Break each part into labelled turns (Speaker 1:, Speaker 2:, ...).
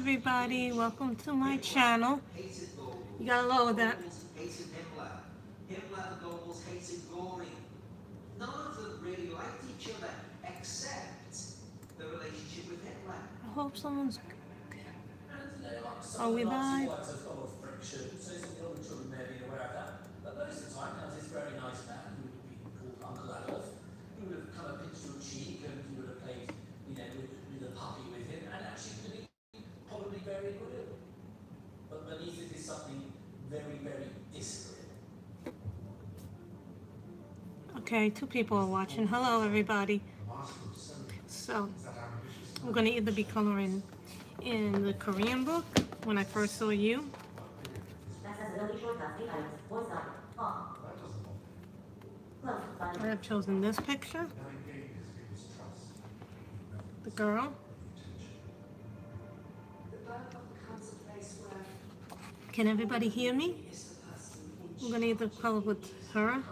Speaker 1: everybody, welcome to my channel. You gotta lower that.
Speaker 2: Hated Himmler. Himmler and Goebbels hated Göring. None of them really liked each other, except the relationship with Hitler.
Speaker 1: I hope someone's...
Speaker 3: And
Speaker 1: Are we live?
Speaker 3: quite a lot of friction, so some of the older children may be aware of that. But most of the time, now this very nice man who would be called Uncle Adolf, he would have come and pinched your cheek and he would have played, with a puppy with him, and actually could have been probably very good. But beneath it is something very, very disagreeable.
Speaker 1: Okay, two people are watching. Hello everybody. So, I'm gonna either be coloring in the Korean book, When I First Saw You. I have chosen this picture. The girl. Can everybody hear me? I'm gonna either color with her.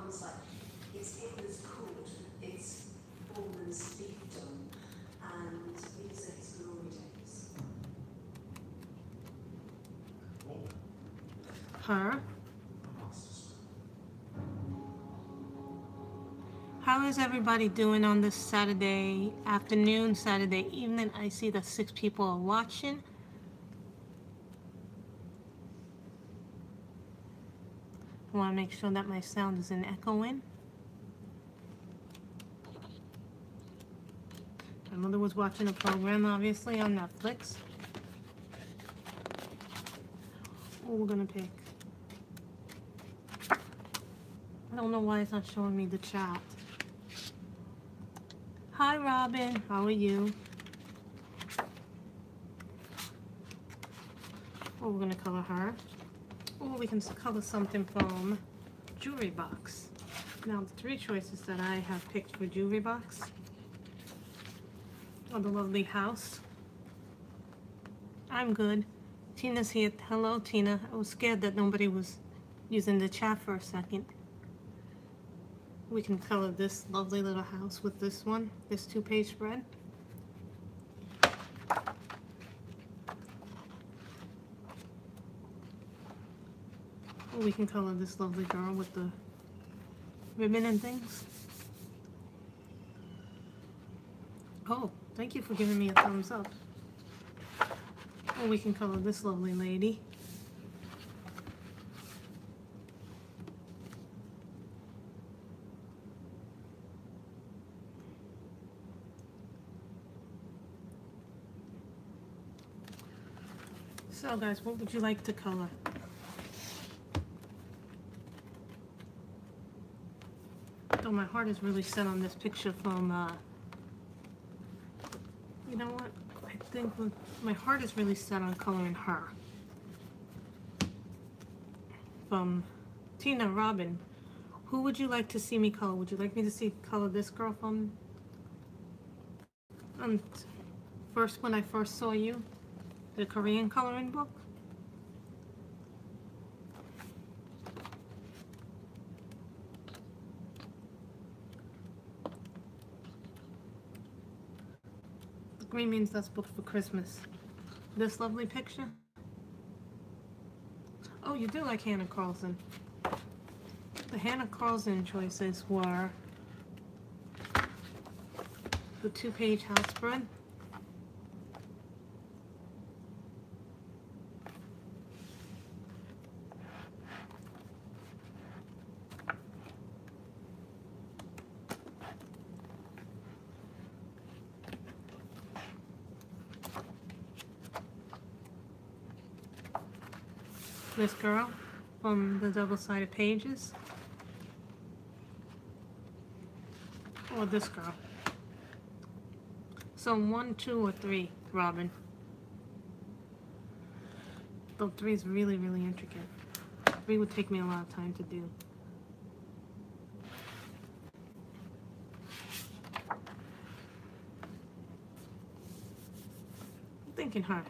Speaker 4: It's Hitler's court, it's Bormann's fiefdom, and these are his glory days.
Speaker 1: Her. How is everybody doing on this Saturday afternoon, Saturday evening? I see that 6 people are watching. I want to make sure that my sound isn't echoing. My mother was watching a program, obviously, on Netflix. What we're gonna pick. I don't know why it's not showing me the chat. Hi Robin, how are you? Oh, we're gonna color her. Or we can color something from Jewelry Box. Now the 3 choices that I have picked for Jewelry Box are the lovely house. I'm good. Tina's here. Hello Tina. I was scared that nobody was using the chat for a second. We can color this lovely little house with this one, this 2-page spread. Or we can color this lovely girl with the ribbon and things. Oh, thank you for giving me a thumbs up. Or we can color this lovely lady. So guys, what would you like to color? Though my heart is really set on this picture from, you know what? I think my heart is really set on coloring her. From Tina Robin. Who would you like to see me color? Would you like me to color this girl from first When I First Saw You? The Korean coloring book? The green means that's booked for Christmas. This lovely picture? Oh, you do like Hannah Carlson. The Hannah Carlson choices were the 2-page house spread. This girl from the double-sided pages. Or this girl. So 1, 2, or 3, Robin. Though 3 is really, really intricate. 3 would take me a lot of time to do. I'm thinking her.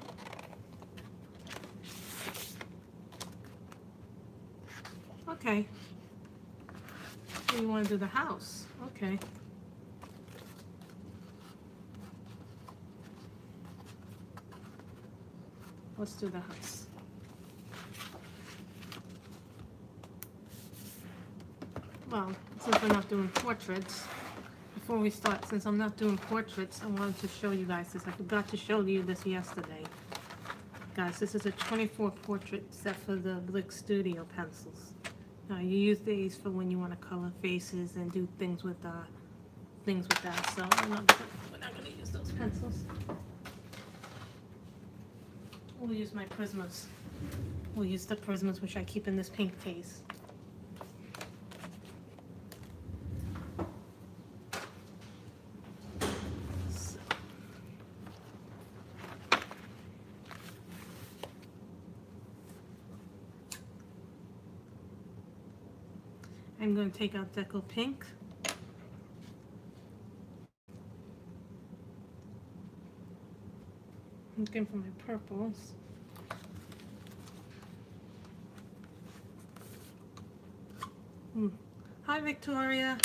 Speaker 1: Okay. So you want to do the house. Okay. let's do the house. Well, since we're not doing portraits, before we start, since I'm not doing portraits, I wanted to show you guys this. I forgot to show you this yesterday. Guys, this is a 24 portrait set for the Blick Studio pencils. Now, you use these for when you want to color faces and do things with that. So we're not going to use those pencils. We'll use my Prismas. We'll use the Prismas, which I keep in this pink case. So. I'm going to take out Deco Pink. Looking for my purples. Hi, Victoria.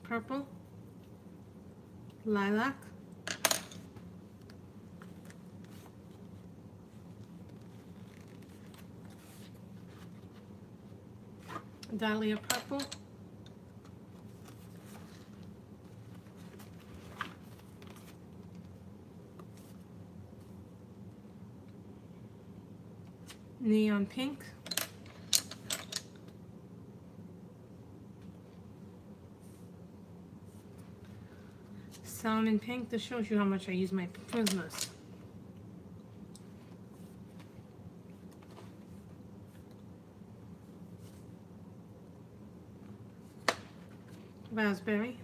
Speaker 1: Purple. Lilac. Dahlia purple. Neon pink. Salmon pink. This shows you how much I use my Prismas. Raspberry.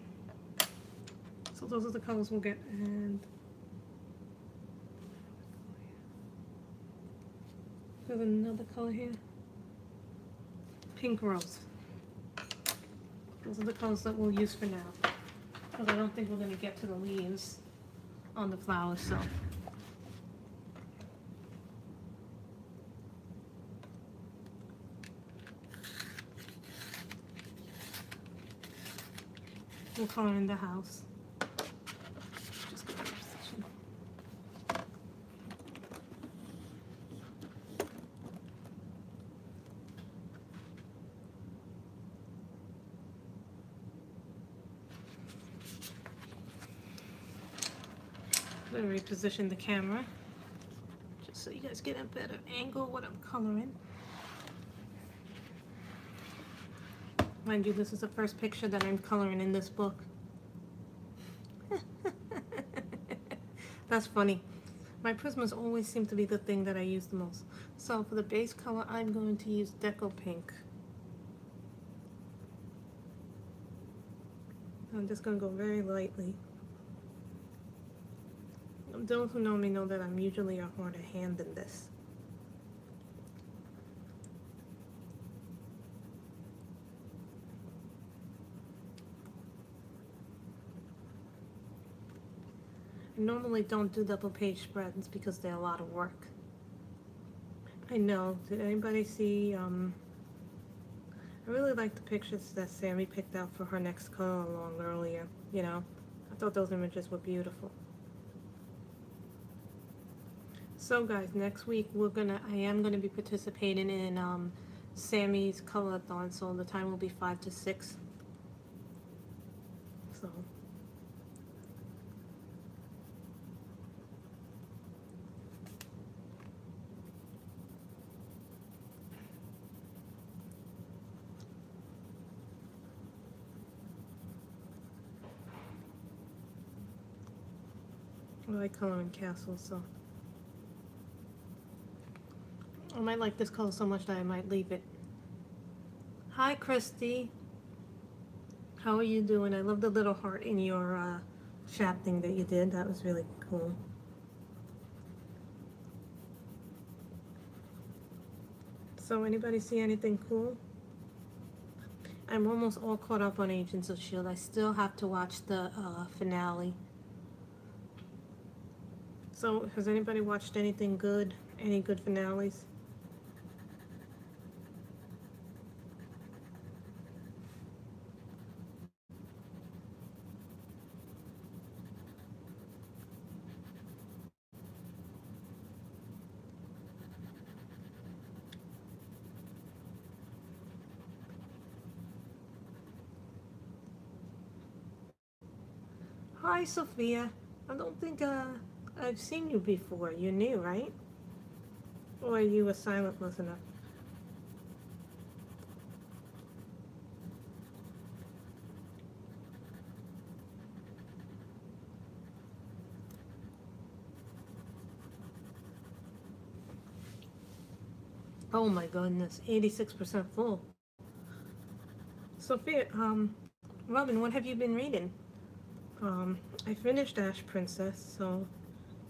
Speaker 1: So those are the colors we'll get. And there's another color here. Pink rose. Those are the colors that we'll use for now. Because I don't think we're going to get to the leaves on the flowers, so. We'll color in the house. Just get out of position. I'm going to reposition the camera just so you guys get a better angle of what I'm coloring. Mind you, this is the first picture that I'm coloring in this book. That's funny. My Prismas always seem to be the thing that I use the most. So for the base color, I'm going to use Deco Pink. I'm just going to go very lightly. Those who know me know that I'm usually a harder hand than this. I normally don't do double page spreads because they're a lot of work. I know. Did anybody see? I really like the pictures that Sammy picked out for her next color along earlier. You know, I thought those images were beautiful. So guys, next week I am gonna be participating in Sammy's colorathon. So the time will be 5 to 6. So. I like coloring castles, so. I might like this color so much that I might leave it. Hi, Christy. How are you doing? I love the little heart in your chat thing that you did. That was really cool. So anybody see anything cool? I'm almost all caught up on Agents of S.H.I.E.L.D. I still have to watch the finale. So has anybody watched anything good? Any good finales? Hi, Sophia. I don't think I've seen you before. You're new, right? Or are you a silent listener? Oh my goodness, 86% full. Sophia, Robin, what have you been reading? I finished Ash Princess, so,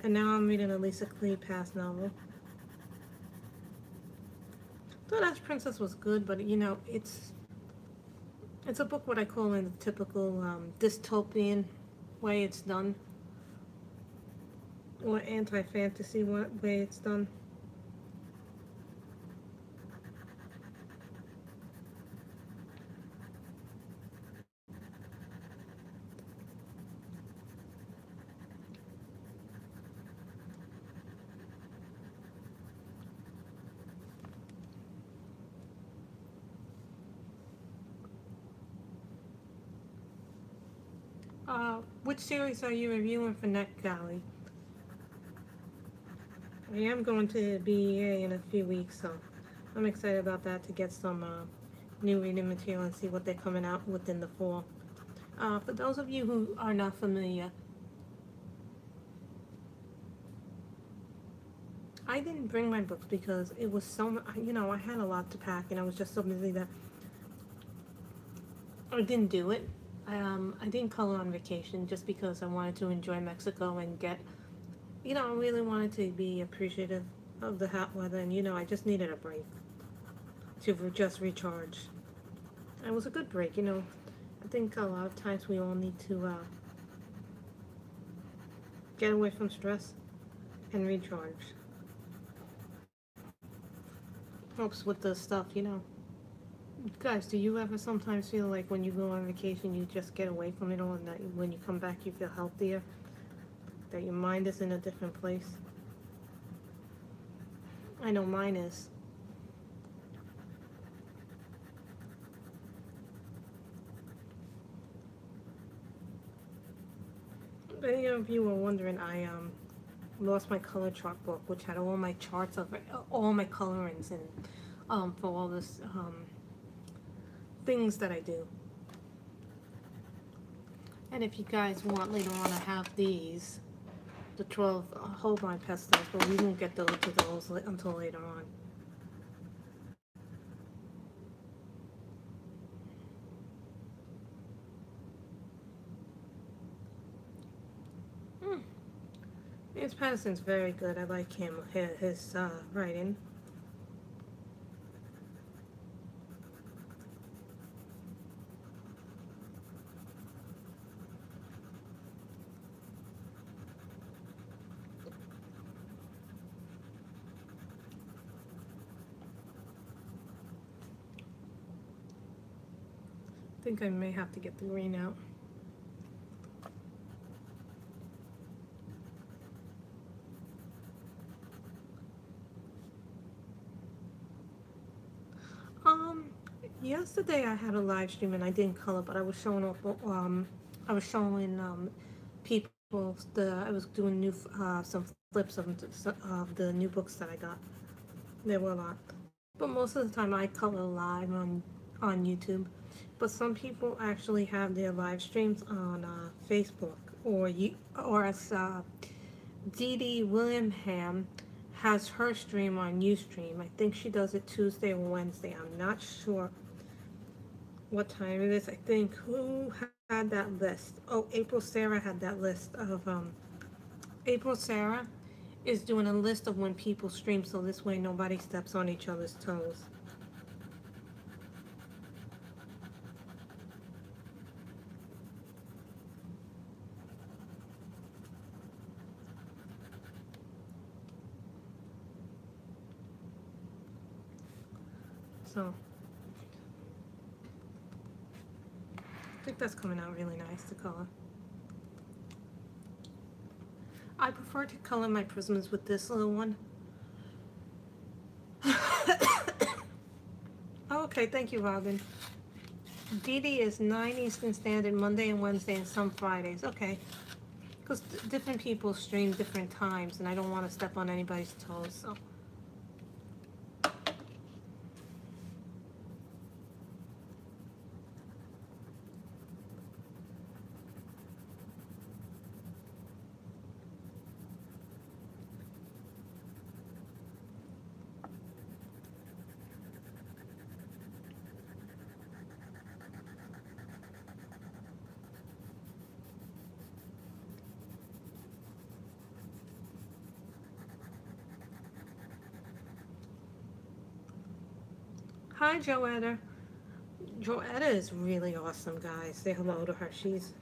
Speaker 1: and now I'm reading a Lisa Kleypas novel. Thought Ash Princess was good, but you know, it's a book what I call in the typical dystopian way it's done, or anti-fantasy way it's done. Which series are you reviewing for NetGalley? I am going to BEA in a few weeks, so I'm excited about that to get some new reading material and see what they're coming out with in the fall. For those of you who are not familiar, I didn't bring my books because it was so, you know, I had a lot to pack and I was just so busy that I didn't do it. I didn't color on vacation just because I wanted to enjoy Mexico and get, you know, I really wanted to be appreciative of the hot weather, and you know, I just needed a break to just recharge. It was a good break, you know. I think a lot of times we all need to get away from stress and recharge. Helps with the stuff, you know. Guys, do you ever sometimes feel like when you go on vacation you just get away from it all, and that when you come back you feel healthier? That your mind is in a different place? I know mine is. If any of you were wondering, I lost my color chart book, which had all my charts of all my colorings and for all this things that I do. And if you guys want later on, I have these, the 12 Holbein pastels, but we won't get to those until later on. James Patterson's very good. I like him, his writing. I think I may have to get the green out. Yesterday I had a live stream and I didn't color, but I was showing off. I was showing people. I was doing new some flips of the new books that I got. There were a lot, but most of the time I color live on YouTube. But some people actually have their live streams on Facebook, or as Dee Dee Willingham has her stream on Ustream. I think she does it Tuesday or Wednesday. I'm not sure what time it is. I think who had that list? Oh, April Sarah had that list of April Sarah is doing a list of when people stream, so this way nobody steps on each other's toes. So I think that's coming out really nice to color. I prefer to color my prisms with this little one. Oh, okay, thank you, Robin. Dee Dee is 9 Eastern Standard, Monday and Wednesday, and some Fridays. Okay, Because different people stream different times, and I don't want to step on anybody's toes, so. Hi, Joetta. Joetta is really awesome, guys. Say hello to her. She's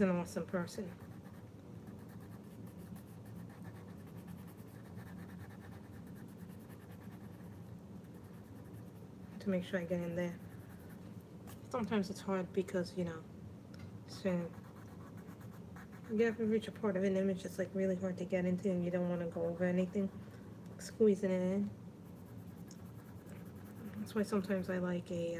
Speaker 1: an awesome person. To make sure I get in there. Sometimes it's hard because, you know, so you have to reach a part of an image that's like really hard to get into, and you don't want to go over anything, squeezing it in. That's why sometimes I like a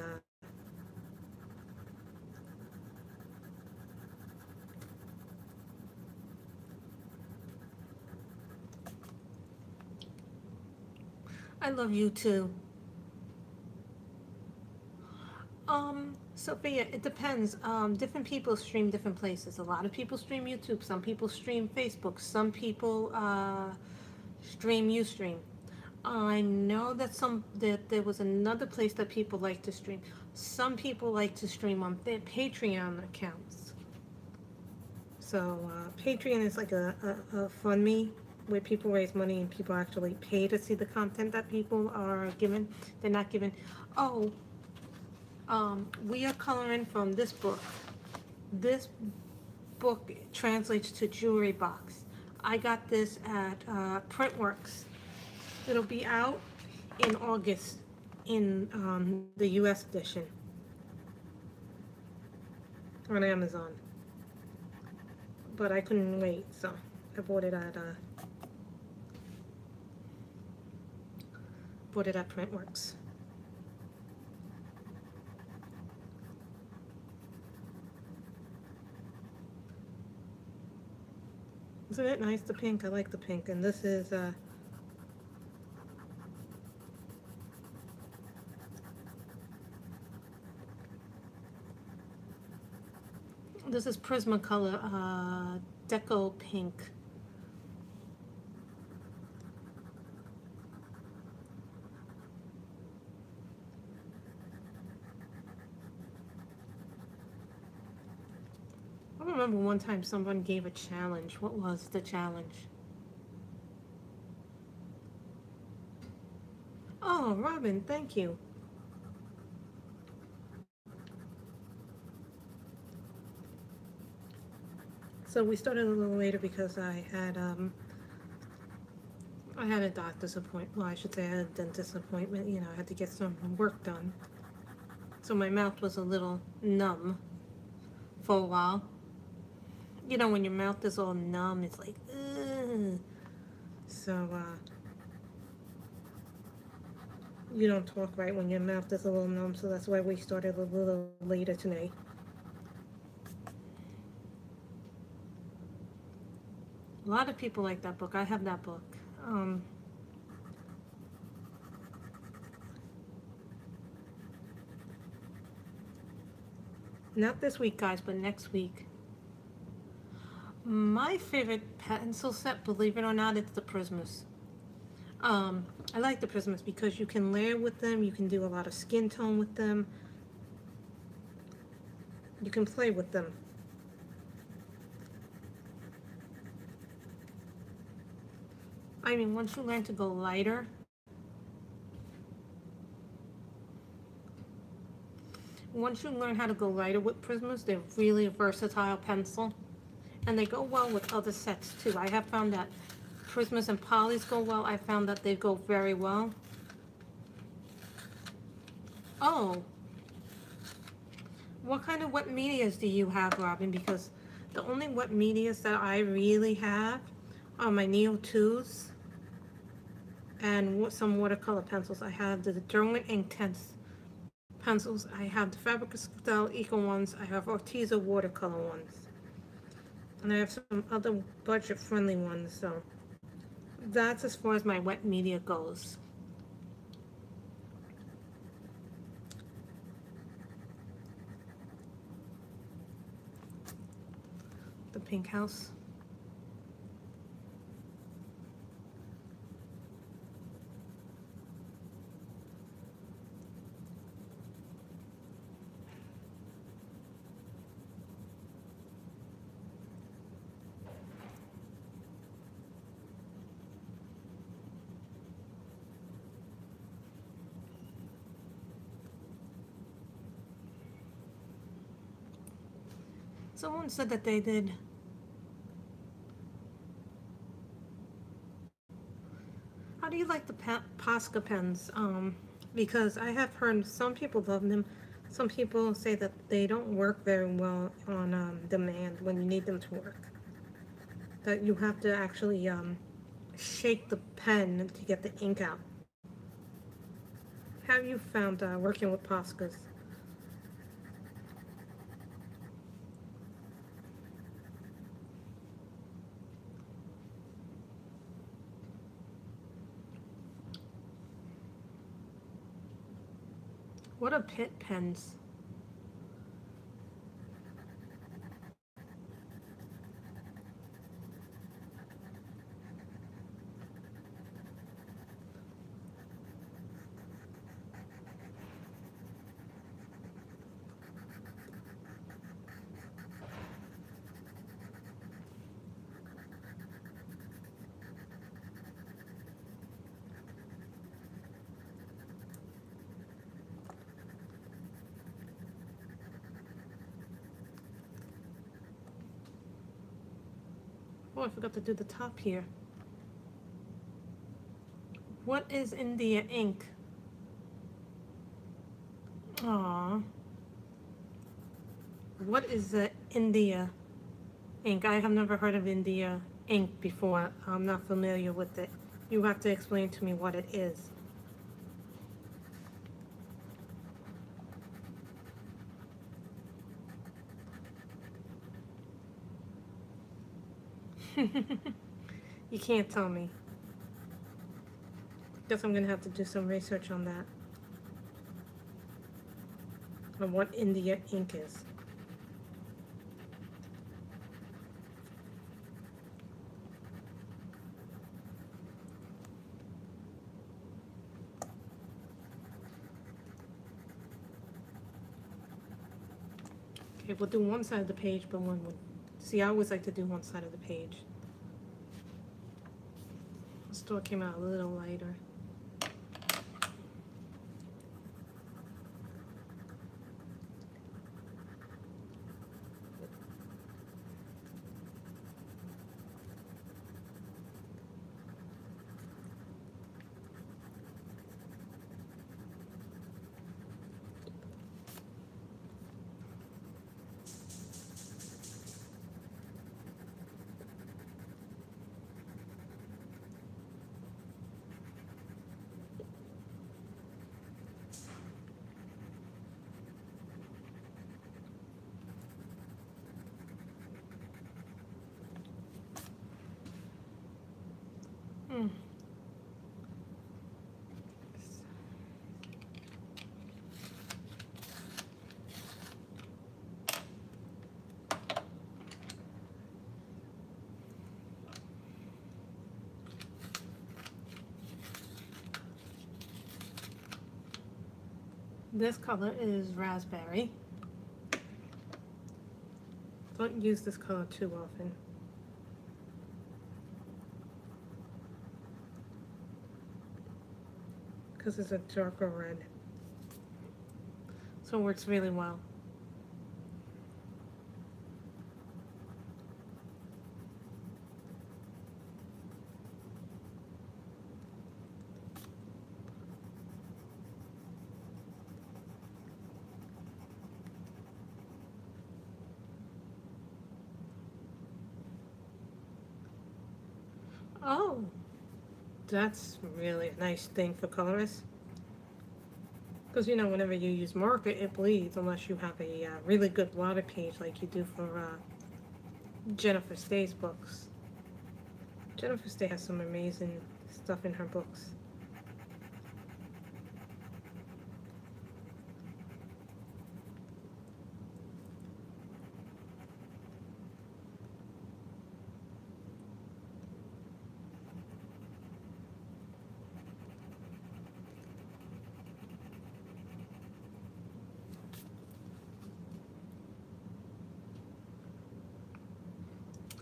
Speaker 1: I love you too. Sophia, it depends. Different people stream different places. A lot of people stream YouTube. Some people stream Facebook. Some people stream Ustream. I know that there was another place that people like to stream. Some people like to stream on their Patreon accounts. So Patreon is like a fund me where people raise money and people actually pay to see the content that people are given. They're not given. Oh, we are coloring from this book. This book translates to Jewelry Box. I got this at Printworks. It'll be out in August in the US edition on Amazon. But I couldn't wait, so I bought it at Printworks. Isn't it nice, the pink? I like the pink. And this is this is Prismacolor Deco Pink. I remember one time someone gave a challenge. What was the challenge? Oh, Robin, thank you. So we started a little later because I had a doctor's appointment. Well, I should say I had a dentist appointment. You know, I had to get some work done. So my mouth was a little numb for a while. You know, when your mouth is all numb, it's like, ugh. So, you don't talk right when your mouth is a little numb, so that's why we started a little later tonight. A lot of people like that book. I have that book. Not this week, guys, but next week. My favorite pencil set, believe it or not, it's the Prismas. I like the Prismas because you can layer with them, you can do a lot of skin tone with them, you can play with them. I mean, once you learn to go lighter, once you learn how to go lighter with Prismas, they're really a versatile pencil. And they go well with other sets too. I have found that Prismas and Polys go well. I found that they go very well. Oh. What kind of wet medias do you have, Robin? Because the only wet medias that I really have are my Neo 2s and some watercolor pencils. I have the Derwent Intense pencils. I have the Faber-Castell Eco ones. I have Arteza watercolor ones. And I have some other budget-friendly ones, so that's as far as my wet media goes. The pink house. Someone said that they did. How do you like the Posca pens? Because I have heard some people love them. Some people say that they don't work very well on demand when you need them to work. That you have to actually shake the pen to get the ink out. How have you found working with Poscas? What are Pitt pens? Oh, I forgot to do the top here. What is India ink? Aww. What is the India ink? I have never heard of India ink before. I'm not familiar with it. You have to explain to me what it is. You can't tell me. Guess I'm gonna have to do some research on that. On what India ink is. Okay, we'll do one side of the page, but one would. See, I always like to do one side of the page. The store came out a little lighter. Hmm. This color is raspberry. Don't use this color too often. Because it's a darker red. So it works really well. Oh, that's really a nice thing for colorists. Because, you know, whenever you use marker, it bleeds unless you have a really good blotter page like you do for Jennifer Stay's books. Jennifer Stay has some amazing stuff in her books.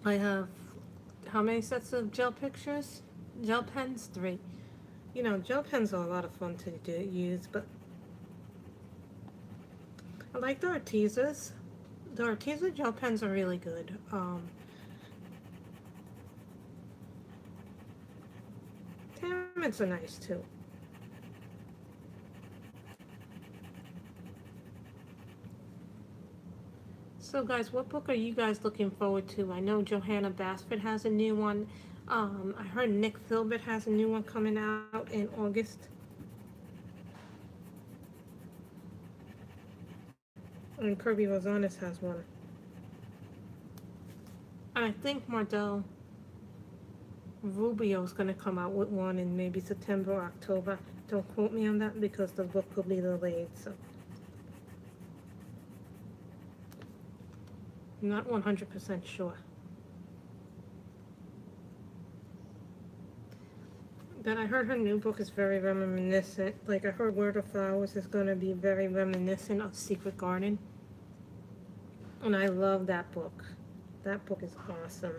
Speaker 1: I have how many sets of gel pictures? Gel pens? 3. You know, gel pens are a lot of fun to use, but I like the Artezas. The Arteza gel pens are really good. Tamron's are nice too. So guys, what book are you guys looking forward to? I know Johanna Basford has a new one. I heard Nick Filbert has a new one coming out in August. And Kirby Rosanes has one. And I think Mardell Rubio's going to come out with one in maybe September or October. Don't quote me on that because the book will be delayed, so. I'm not 100% sure. But I heard her new book is very reminiscent. Like I heard Word of Flowers is going to be very reminiscent of Secret Garden. And I love that book. That book is awesome.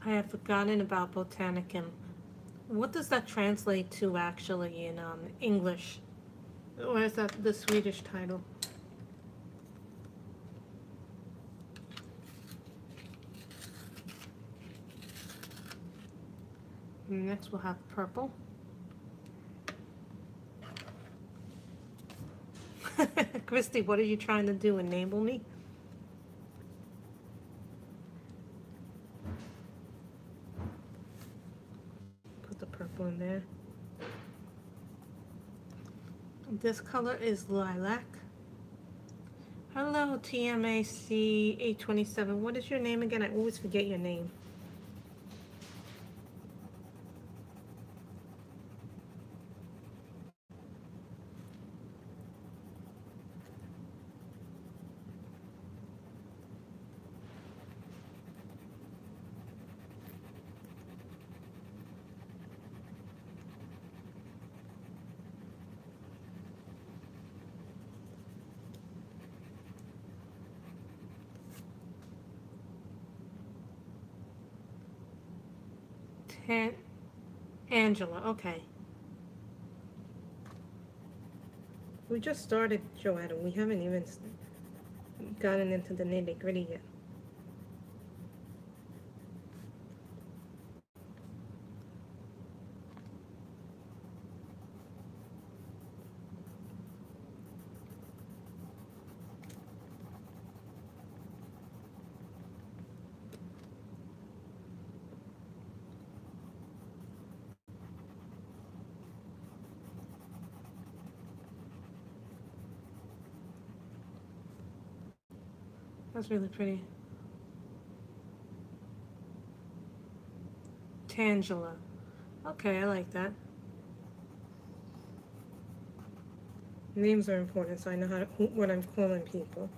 Speaker 1: I had forgotten about Botanicum. What does that translate to actually in English? Or is that the Swedish title? Next we'll have purple. Christy, what are you trying to do? Enable me? Put the purple in there. This color is lilac. Hello, TMAC 827. What is your name again? I always forget your name. Angela, okay. We just started, Joanna. We haven't even gotten into the nitty-gritty yet. That's really pretty. Tangela. Okay, I like that. Names are important, so I know what I'm calling people.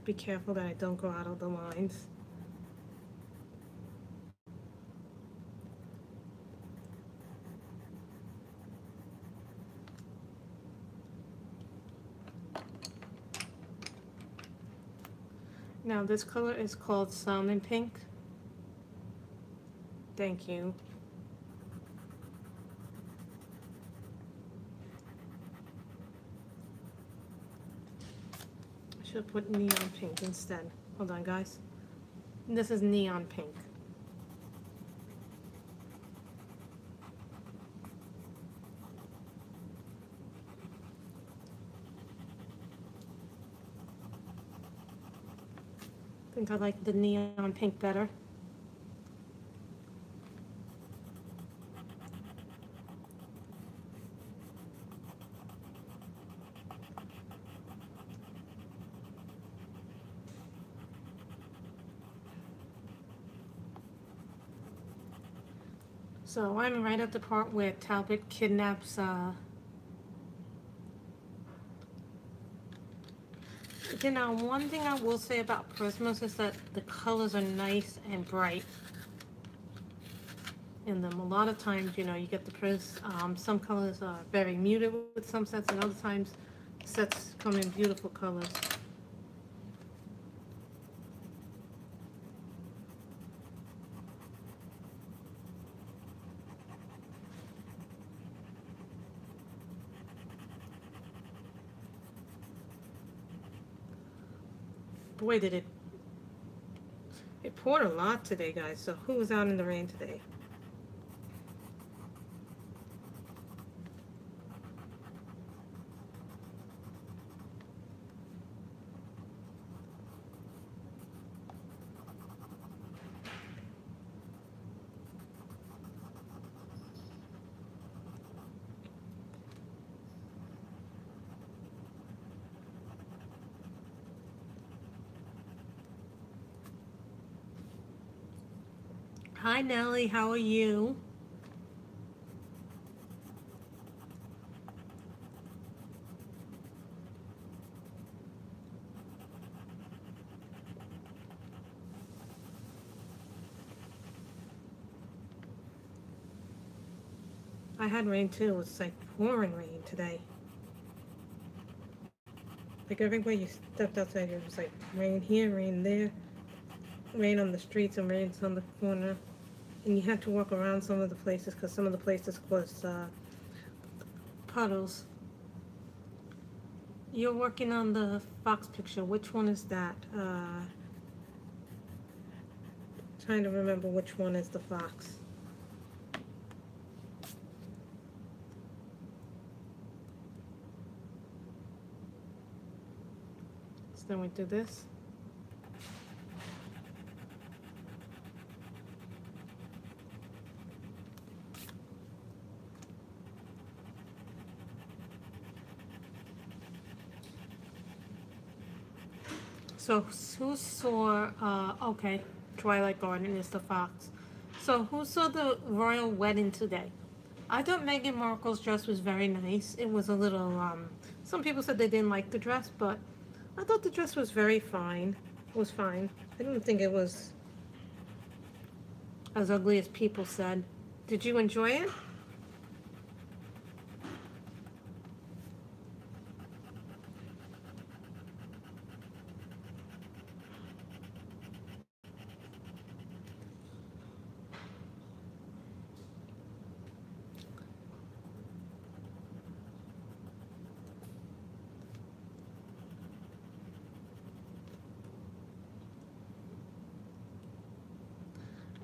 Speaker 1: be careful that I don't go out of the lines. Now this color is called Salmon Pink. Thank you. I should have put neon pink instead. Hold on, guys. This is neon pink. I think I like the neon pink better. So I'm right at the part where Talbot kidnaps, you know, one thing I will say about Prismas is that the colors are nice and bright in them. A lot of times, you know, you get the some colors are very muted with some sets, and other times sets come in beautiful colors. Boy, did it poured a lot today, guys. So who was out in the rain today? Hi, Nellie. How are you? I had rain too. It was like pouring rain today. Like everywhere you stepped outside, it was like rain here, rain there, rain on the streets and rain on the corner. And you had to walk around some of the places because some of the places was puddles. You're working on the fox picture. Which one is that? Trying to remember which one is the fox. So then we do this. So who saw, okay, Twilight Garden is the fox. So who saw the royal wedding today? I thought Meghan Markle's dress was very nice. It was a little, some people said they didn't like the dress, but I thought the dress was very fine. It was fine. I didn't think it was as ugly as people said. Did you enjoy it?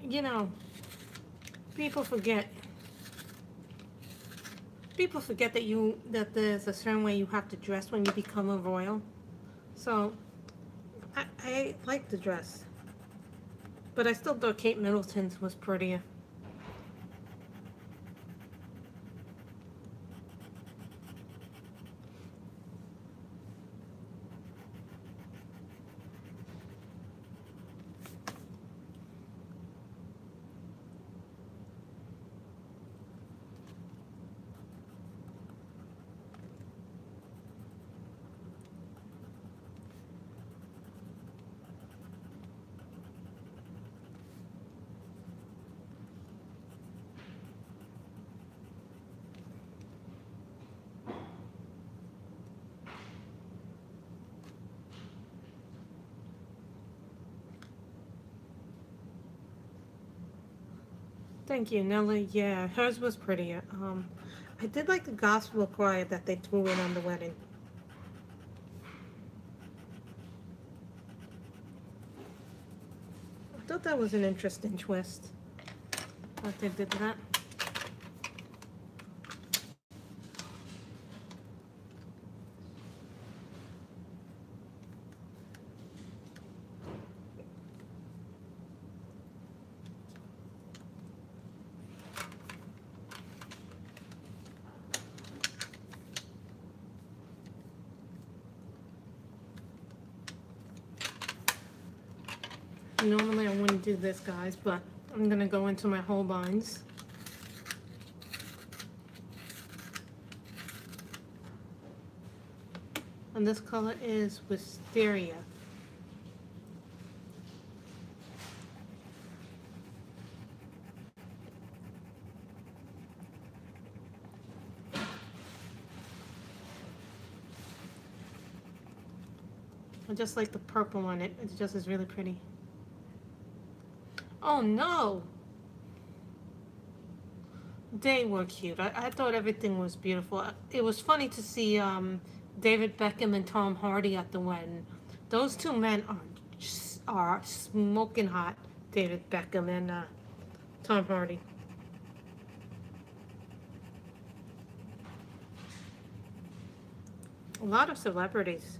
Speaker 1: You know, people forget that there's a certain way you have to dress when you become a royal. So I like the dress, but I still thought Kate Middleton's was prettier. Thank you, Nellie. Yeah, hers was prettier. I did like the gospel choir that they threw in on the wedding. I thought that was an interesting twist. That they did that. Normally I wouldn't do this, guys, but I'm gonna go into my Holbeins. And this color is Wisteria. I just like the purple on it. It just is really pretty. Oh no! They were cute. I thought everything was beautiful. It was funny to see David Beckham and Tom Hardy at the wedding. Those two men are smoking hot. David Beckham and Tom Hardy. A lot of celebrities.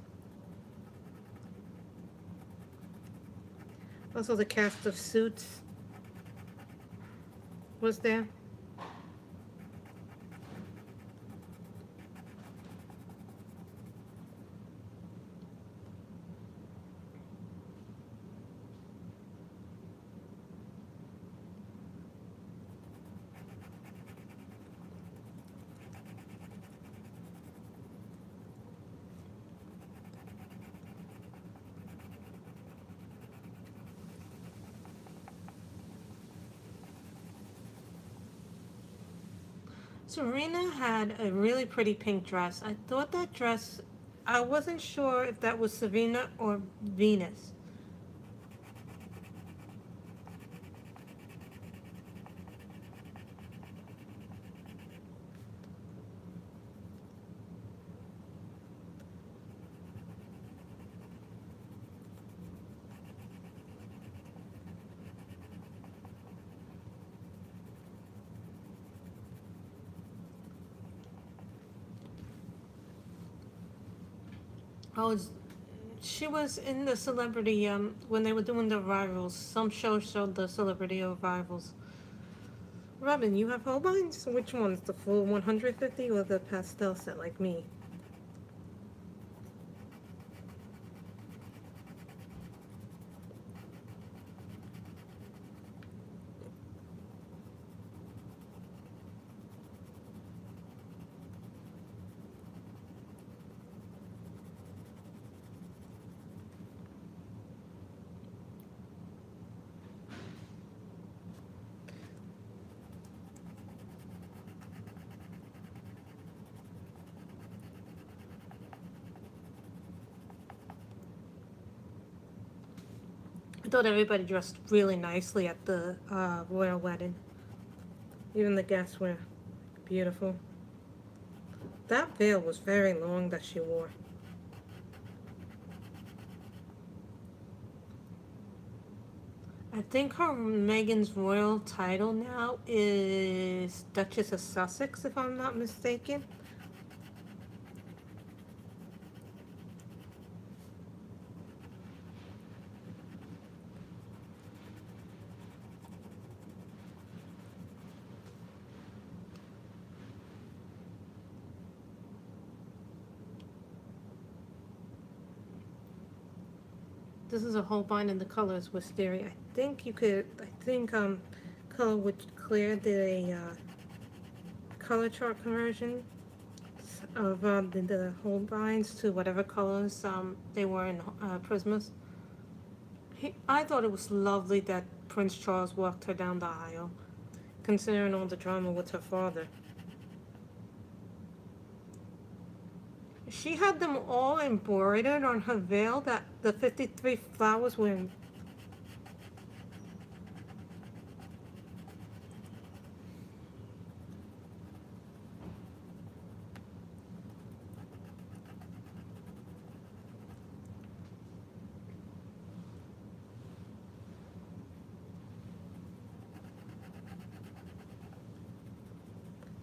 Speaker 1: Also, the cast of Suits was there. Serena had a really pretty pink dress. I thought that dress, I wasn't sure if that was Serena or Venus. Oh, she was in the celebrity, when they were doing the rivals. Some shows showed the celebrity rivals. Robin, you have Holbeins? Which ones? The full 150 or the pastel set like me? I thought everybody dressed really nicely at the royal wedding. Even the guests were beautiful. That veil was very long that she wore. I think her Meghan's royal title now is Duchess of Sussex, if I'm not mistaken. This is a Holbein and the color is Wisteria. I think Color with Claire did a color chart conversion of the Holbeins to whatever colors they were in Prismas. I thought it was lovely that Prince Charles walked her down the aisle, considering all the drama with her father. She had them all embroidered on her veil, that the 53 flowers were in.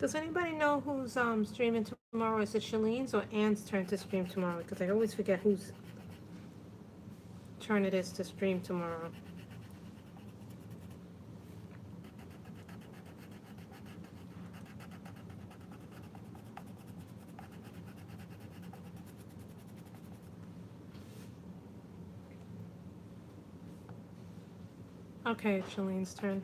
Speaker 1: Does anybody know who's streaming tomorrow? Is it Shalene's or Anne's turn to stream tomorrow? Because I always forget whose turn it is to stream tomorrow. Okay, it's Shalene's turn.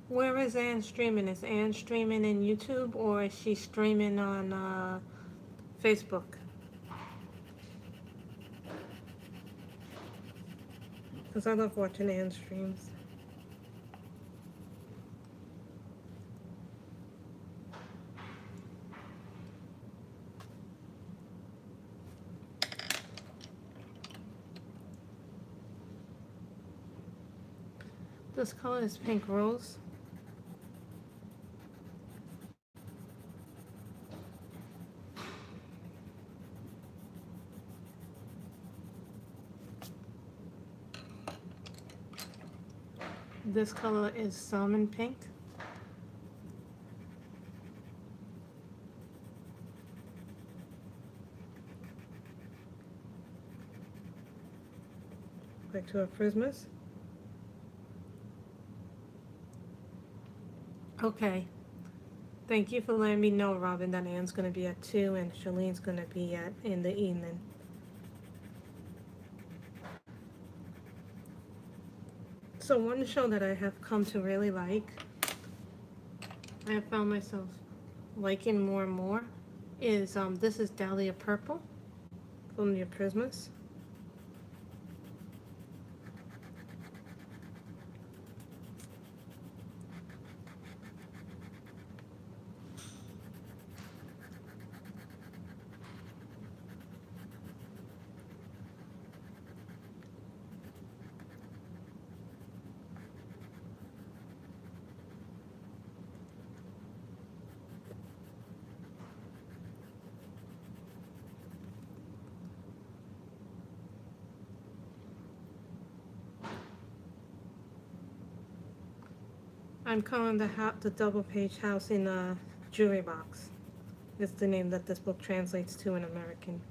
Speaker 1: Where is Anne streaming? Is Anne streaming in YouTube or is she streaming on Facebook? Because I love watching Anne streams. This color is Pink Rose. This color is Salmon Pink. Back to our Prismas. Okay. Thank you for letting me know, Robin, that Anne's going to be at 2 and Shalene's going to be at in the evening. So one show that I have come to really like, I have found myself liking more and more, is this is Dahlia Purple from the Prismas. I'm calling the double page house in a jewelry box. It's the name that this book translates to in American.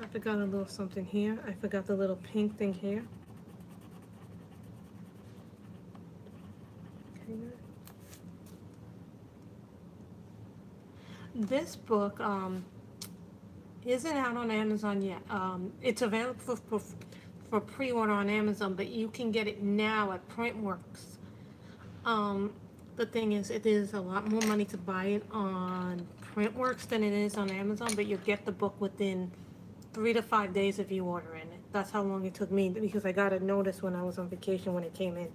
Speaker 1: I forgot a little something here. I forgot the little pink thing here. Okay. This book isn't out on Amazon yet. It's available for pre-order on Amazon, but you can get it now at Printworks. The thing is, it is a lot more money to buy it on Printworks than it is on Amazon, but you'll get the book within 3 to 5 days if you order in it. That's how long it took me, because I got a notice when I was on vacation when it came in.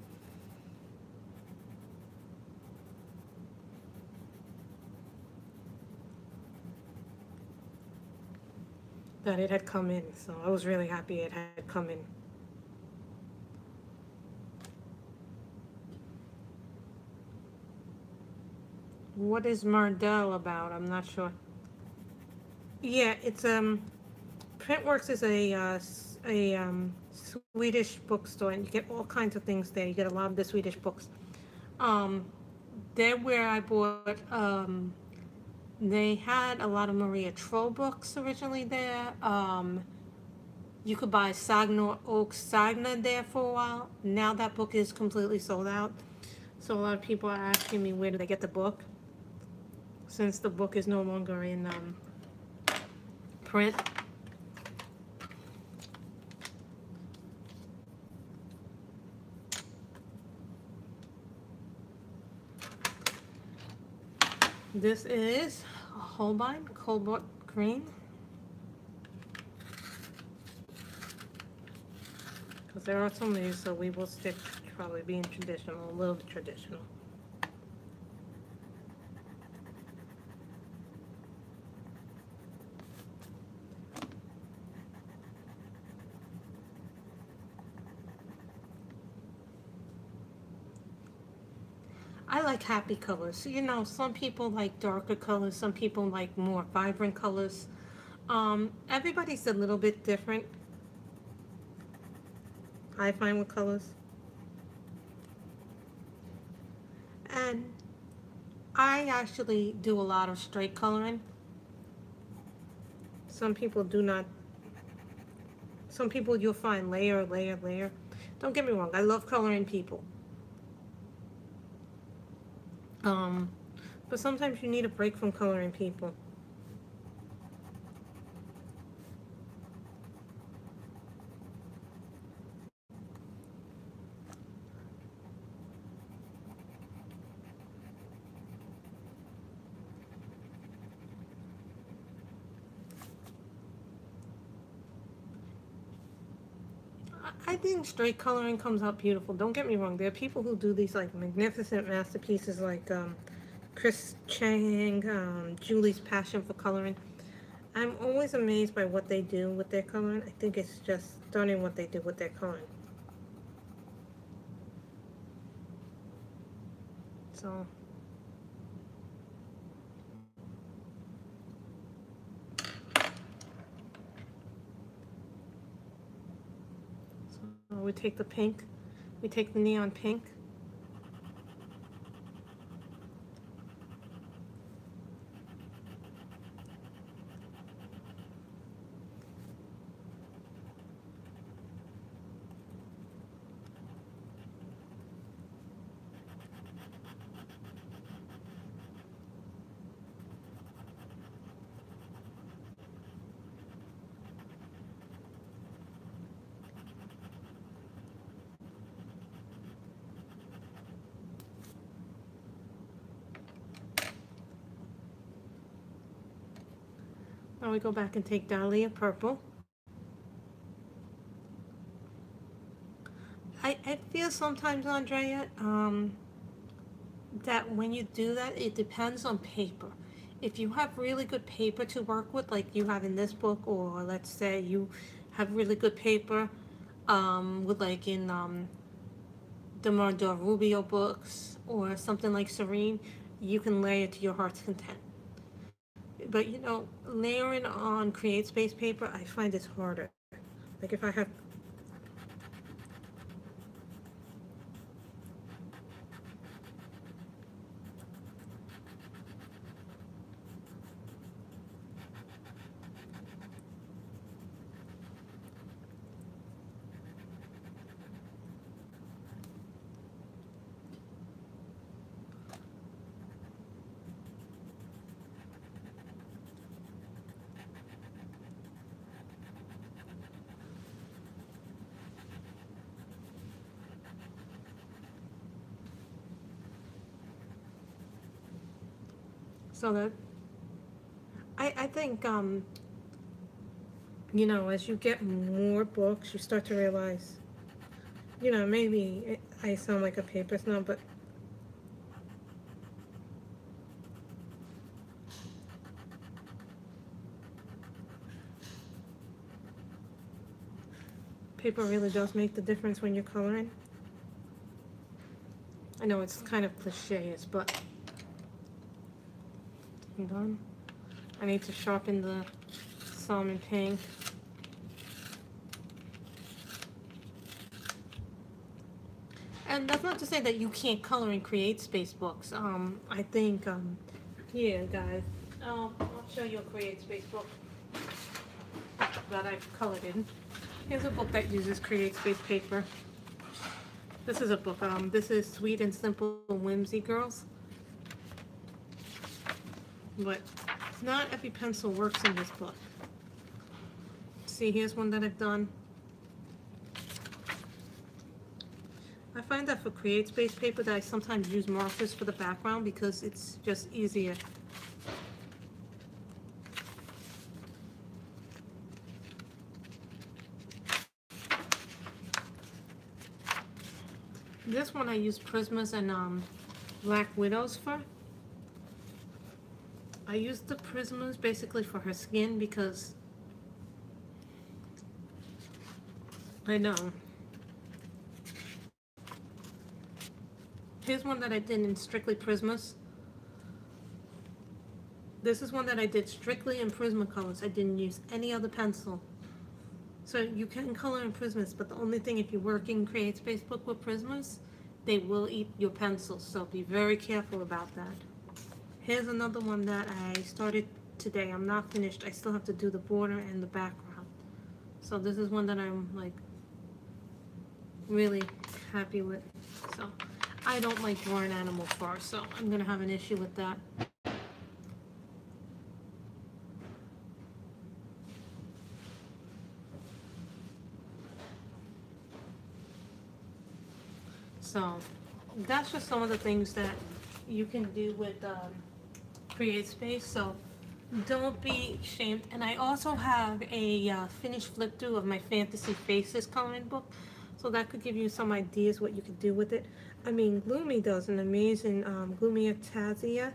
Speaker 1: That it had come in, so I was really happy it had come in. What is Mardell about? I'm not sure. Yeah, it's Printworks is a Swedish bookstore, and you get all kinds of things there. You get a lot of the Swedish books. They're where I bought. They had a lot of Maria Troll books originally there. You could buy Sagna Oak Sagna there for a while. Now that book is completely sold out. So a lot of people are asking me where do they get the book, since the book is no longer in print. This is a Holbein Cobalt Green. Because there are some days, so we will stick to probably being traditional, a little bit traditional. I like happy colors. You know, some people like darker colors, some people like more vibrant colors. Everybody's a little bit different, I find, with colors. And I actually do a lot of straight coloring. Some people do not. Some people you'll find layer, layer, layer. Don't get me wrong, I love coloring people. But sometimes you need a break from coloring people. I think straight coloring comes out beautiful. Don't get me wrong. There are people who do these like magnificent masterpieces like Chris Chang, Julie's passion for coloring. I'm always amazed by what they do with their coloring. I think it's just stunning what they do with their coloring. So we take the pink, we take the neon pink. Now we go back and take Dahlia purple. I feel sometimes, Andrea, that when you do that, it depends on paper. If you have really good paper to work with, like you have in this book, or let's say you have really good paper with like in the Mardor Rubio books or something like Serene, you can lay it to your heart's content. But you know, layering on Create Space paper, I find it's harder. Like if I have so that I think you know, as you get more books, you start to realize, you know, maybe I sound like a paper snob, but paper really does make the difference when you're coloring. I know it's kind of cliche, but I'm done. I need to sharpen the salmon pink. And that's not to say that you can't color and create space books. I think, yeah, guys, I'll show you a Create Space book that I've colored in. Here's a book that uses Create Space paper. This is a book, this is Sweet and Simple Whimsy Girls. But not every pencil works in this book. See, here's one that I've done. I find that for Create Space paper that I sometimes use markers for the background because it's just easier. This one I use Prismas and Black Widows for. I use the Prismas basically for her skin because I know. Here's one that I did in strictly Prismas. This is one that I did strictly in Prismacolors. I didn't use any other pencil. So you can color in Prismas, but the only thing, if you're working CreateSpace book with Prismas, they will eat your pencils, so be very careful about that. Here's another one that I started today. I'm not finished. I still have to do the border and the background. So this is one that I'm like really happy with. So I don't like drawing animal fur, so I'm gonna have an issue with that. So that's just some of the things that you can do with CreateSpace. So don't be ashamed. And I also have a finished flip through of my Fantasy Faces coloring book. So that could give you some ideas what you could do with it. I mean, Gloomy does an amazing, Glumia Tazia,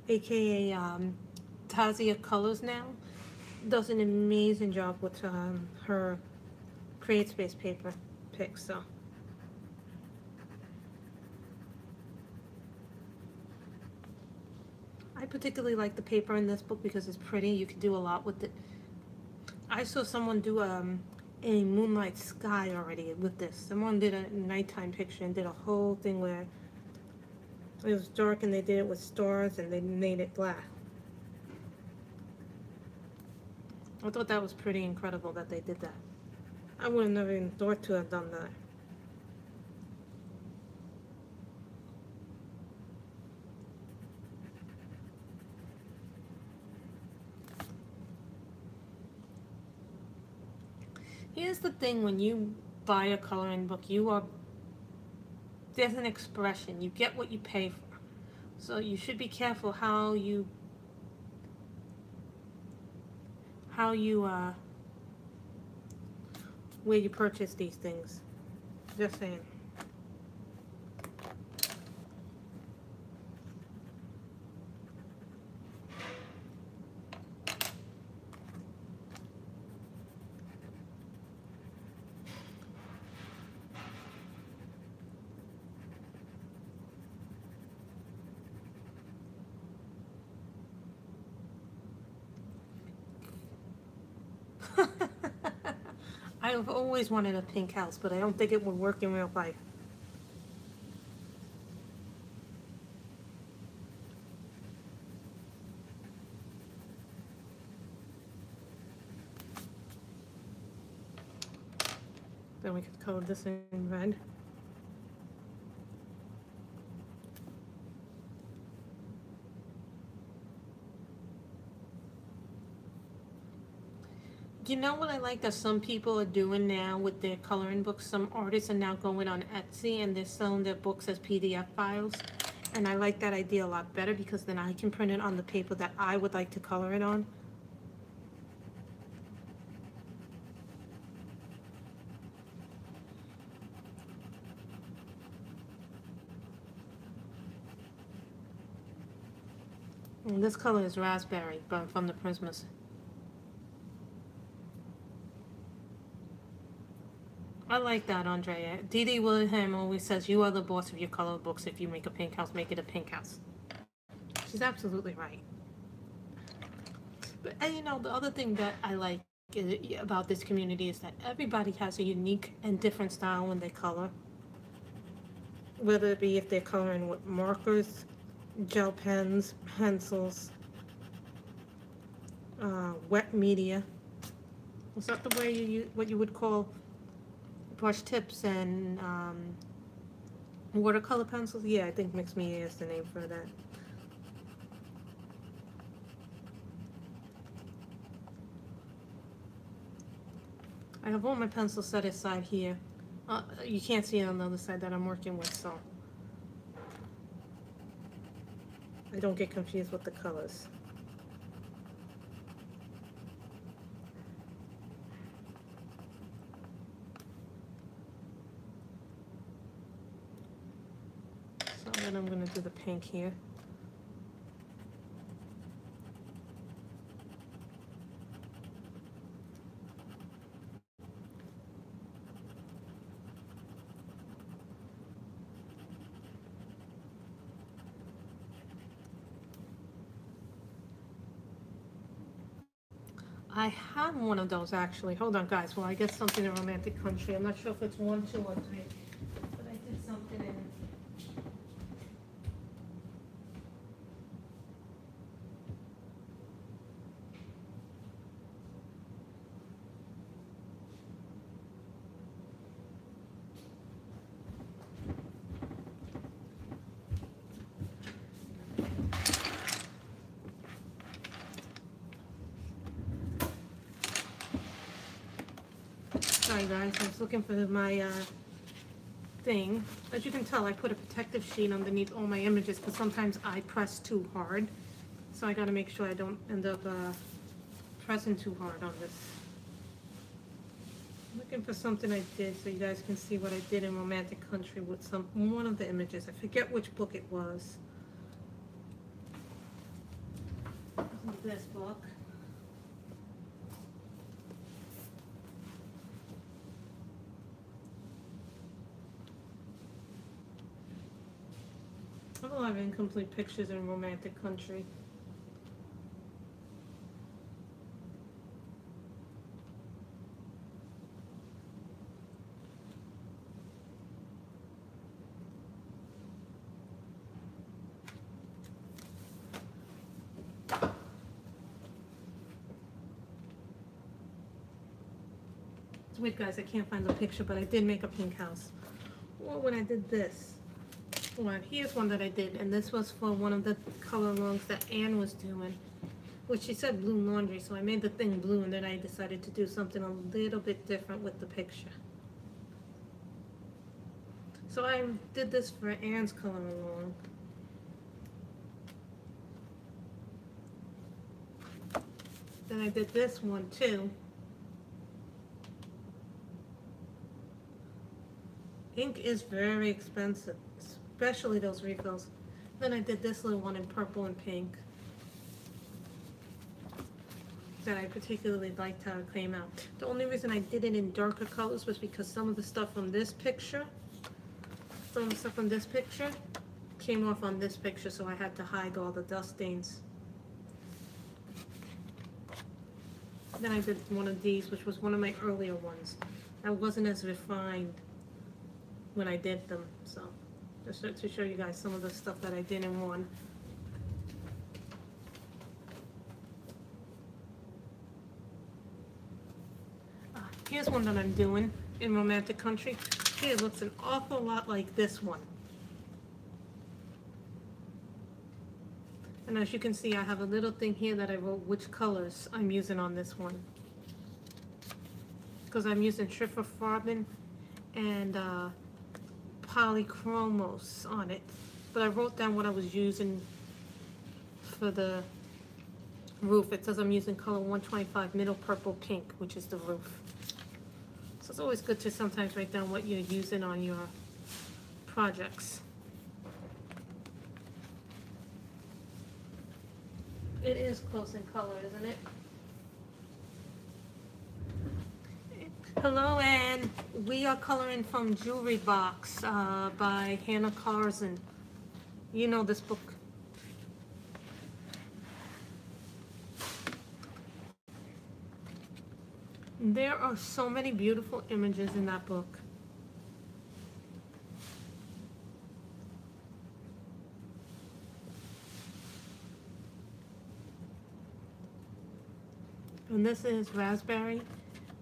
Speaker 1: aka Tazia Colors now, does an amazing job with her CreateSpace paper picks. So. I particularly like the paper in this book because it's pretty. You can do a lot with it. I saw someone do a moonlight sky already with this. Someone did a nighttime picture and did a whole thing where it was dark and they did it with stars and they made it black. I thought that was pretty incredible that they did that. I would have never even thought to have done that. Here's the thing, when you buy a coloring book, there's an expression. You get what you pay for. So you should be careful how you where you purchase these things. Just saying. I've always wanted a pink house, but I don't think it would work in real life. Then we could color this in red. You know what I like that some people are doing now with their coloring books? Some artists are now going on Etsy and they're selling their books as PDF files. And I like that idea a lot better because then I can print it on the paper that I would like to color it on. And this color is raspberry, but from the Prismas. I like that, Andrea. Dee Dee Willingham always says, you are the boss of your color books. If you make a pink house, make it a pink house. She's absolutely right. But, and you know, the other thing that I like about this community is that everybody has a unique and different style when they color. Whether it be if they're coloring with markers, gel pens, pencils, wet media. Is that the way you use what you would call brush tips and watercolor pencils? Yeah, I think mixed media is the name for that. I have all my pencils set aside here. You can't see it on the other side that I'm working with, so I don't get confused with the colors. Then I'm gonna do the pink here. I have one of those actually. Hold on, guys. Well, I get something in Romantic Country. I'm not sure if it's 1, 2, or 3, but I did something in. Sorry, guys. I was looking for my thing. As you can tell, I put a protective sheet underneath all my images because sometimes I press too hard. So I got to make sure I don't end up pressing too hard on this. Looking for something I did so you guys can see what I did in Romantic Country with one of the images. I forget which book it was. This book. I have a lot of incomplete pictures in Romantic Country. It's weird, guys, I can't find the picture, but I did make a pink house. Well, when I did this, well, here's one that I did, and this was for one of the color alongs that Anne was doing, which she said blue laundry, so I made the thing blue, and then I decided to do something a little bit different with the picture. So I did this for Anne's color along. Then I did this one too. Ink is very expensive, especially those refills. Then I did this little one in purple and pink that I particularly liked how it came out. The only reason I did it in darker colors was because some of the stuff from this picture, came off on this picture, so I had to hide all the dust stains. Then I did one of these, which was one of my earlier ones. I wasn't as refined when I did them, so just to show you guys some of the stuff that I did in one. Here's one that I'm doing in Romantic Country. It looks an awful lot like this one. And as you can see, I have a little thing here that I wrote which colors I'm using on this one. Because I'm using Schifferfarben and Polychromos on it. But I wrote down what I was using for the roof. It says I'm using color 125 middle purple pink, which is the roof. So it's always good to sometimes write down what you're using on your projects. It is close in color, isn't it? Hello, Anne. We are coloring from Jewelry Box by Hannah Carson. You know this book. There are so many beautiful images in that book. And this is Raspberry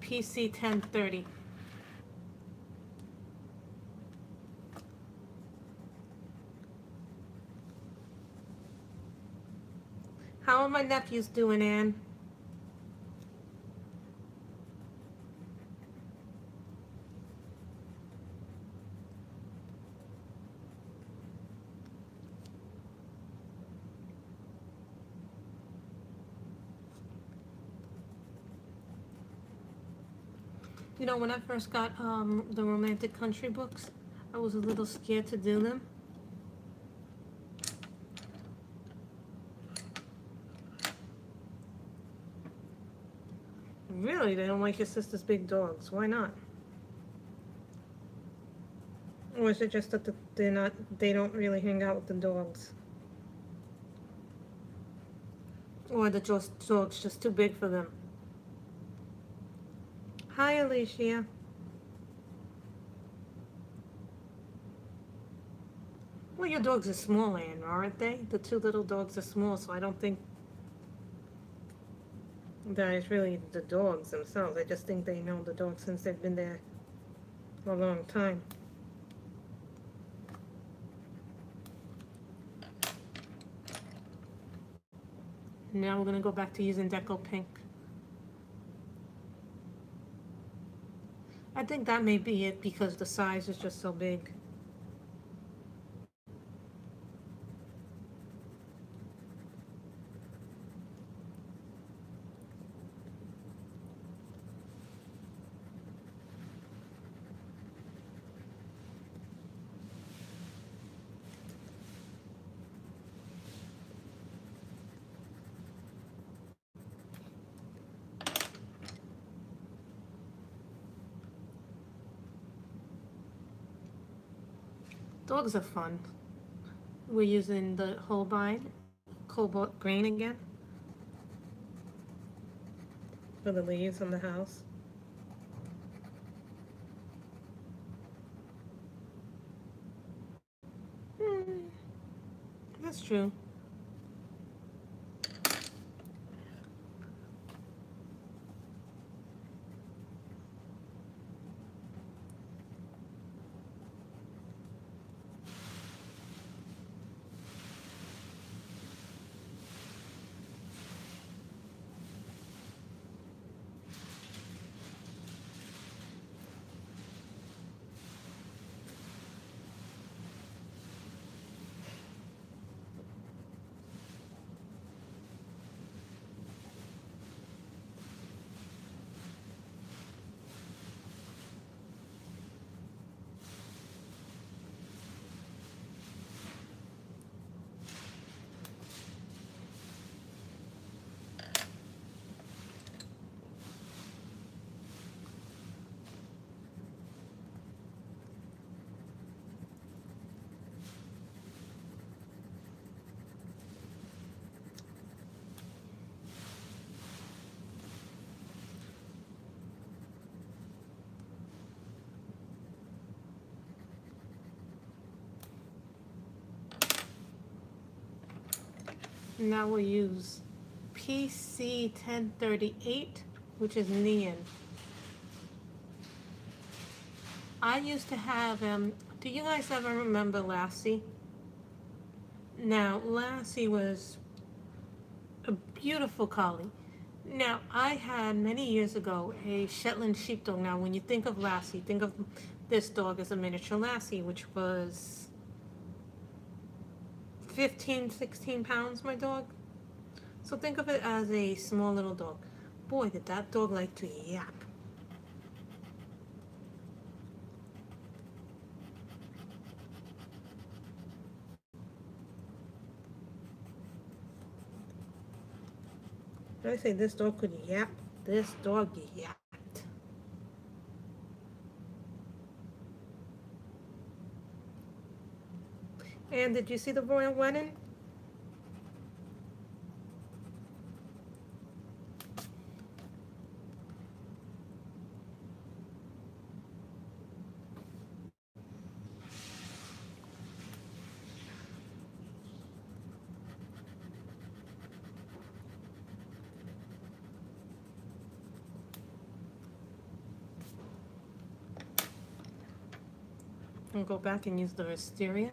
Speaker 1: PC 1030. How are my nephews doing, Anne? You know, when I first got the Romantic Country books, I was a little scared to do them Really? They don't like your sister's big dogs? Why not? Or is it just that they don't really hang out with the dogs? Or the dog's just too big for them? Hi, Alicia. Well, your dogs are small, Anne, aren't they? The two little dogs are small, so I don't think that it's really the dogs themselves. I just think they know the dogs since they've been there for a long time. Now we're gonna go back to using Deco Pink. I think that may be it because the size is just so big. Dogs are fun. We're using the Holbein Cobalt Green again for the leaves on the house. That's true. Now we'll use PC 1038, which is neon. I used to have, do you guys ever remember Lassie? Now, Lassie was a beautiful collie. Now, I had many years ago a Shetland sheepdog. Now, when you think of Lassie, think of this dog as a miniature Lassie, which was 15, 16 pounds, my dog. So think of it as a small little dog. Boy, did that dog like to yap. Did I say this dog could yap? This dog yapped. And did you see the royal wedding? And go back and use the wisteria.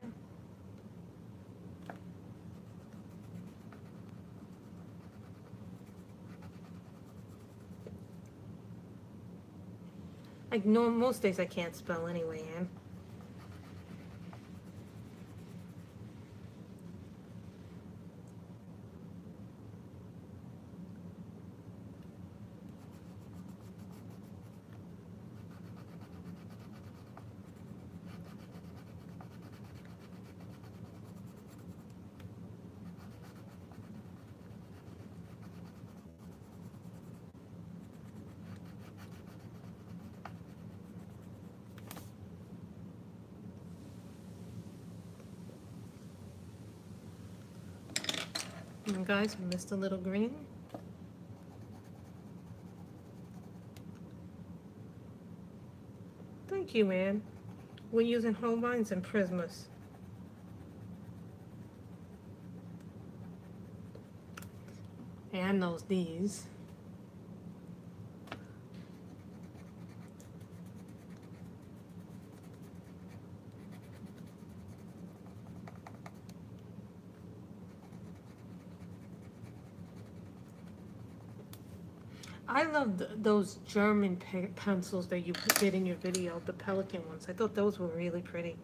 Speaker 1: Like no, most days I can't spell anyway, Anne. on, guys, Mr. Little Green. Thank you, Ann. We're using Holbeins and Prismas. Ann knows these. I love those German pencils that you did in your video, the Pelican ones. I thought those were really pretty.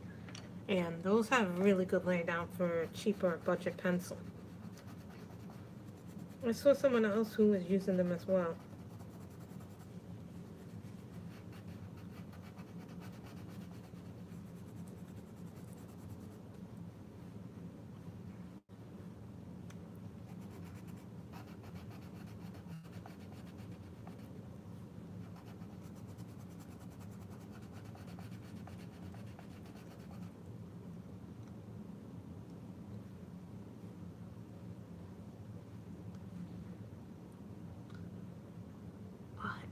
Speaker 1: And those have really good laydown for a cheaper budget pencil. I saw someone else who was using them as well.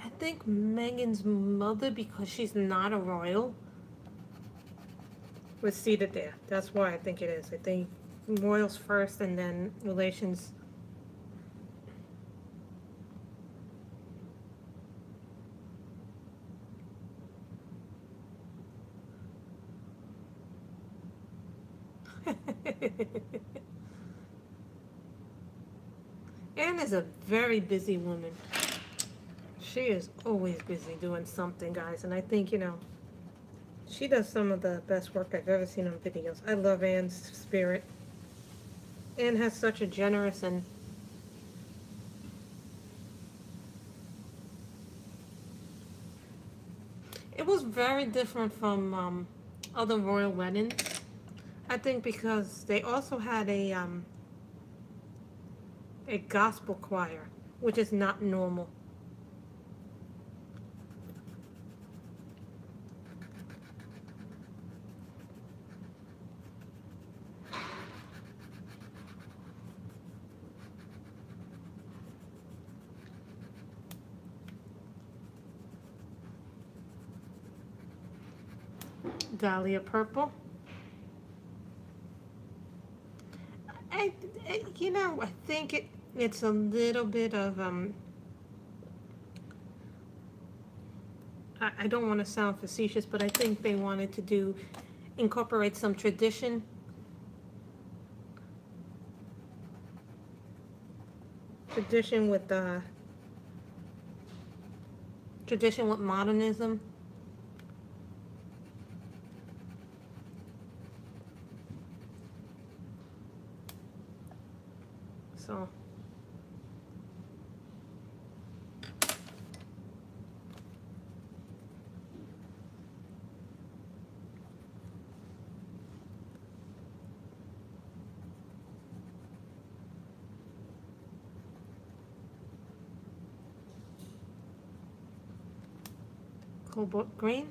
Speaker 1: I think Megan's mother, because she's not a royal, was seated there. That's why I think it is. I think royals first and then relations. Anne is a very busy woman. She is always busy doing something, guys, and I think, you know, she does some of the best work I've ever seen on videos. I love Anne's spirit. Anne has such a generous and it was very different from other royal weddings. I think because they also had a gospel choir, which is not normal. Dahlia purple. You know, I think it's a little bit of I don't want to sound facetious, but I think they wanted to incorporate some tradition. Tradition with modernism. So cobalt green?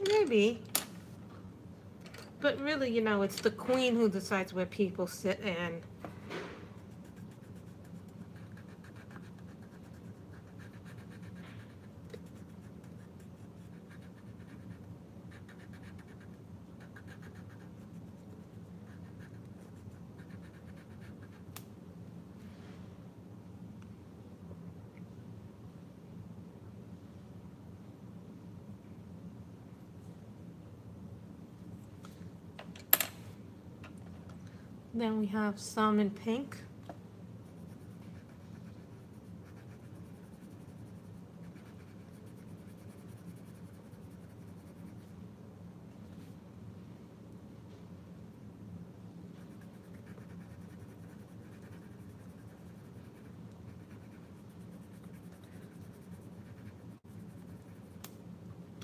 Speaker 1: Maybe. But really, you know, it's the queen who decides where people sit, and then we have some in pink.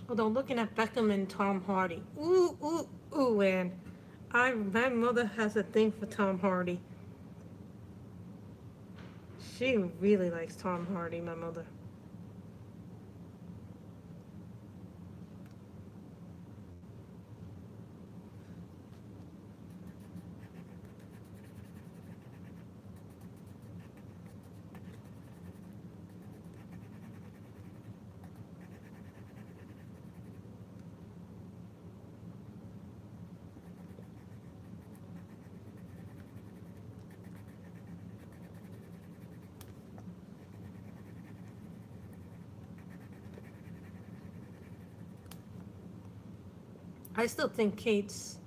Speaker 1: Although looking at Beckham and Tom Hardy, ooh, ooh, ooh, and my mother has a thing for Tom Hardy. She really likes Tom Hardy, my mother. I still think Kate's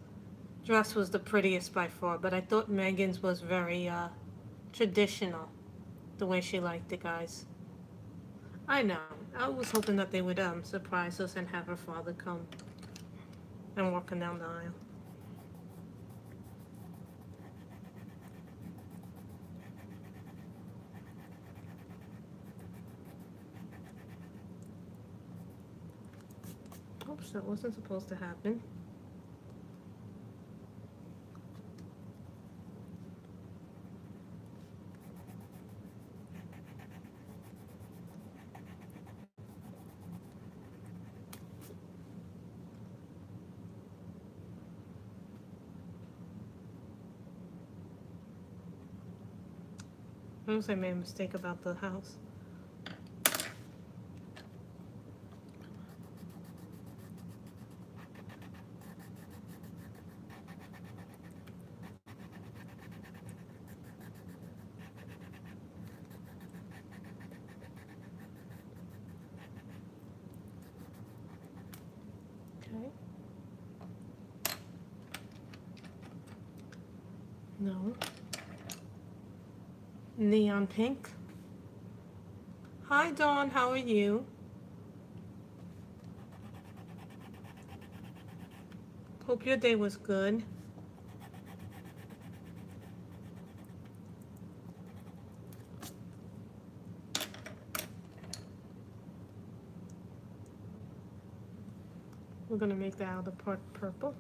Speaker 1: dress was the prettiest by far, but I thought Megan's was very traditional, the way she liked it, guys. I know. I was hoping that they would surprise us and have her father come and walking down the aisle. Oops, that wasn't supposed to happen. Oops, I made a mistake about the house. Okay. No. Neon pink. Hi, Dawn. How are you? Hope your day was good. We're gonna make the outer part purple.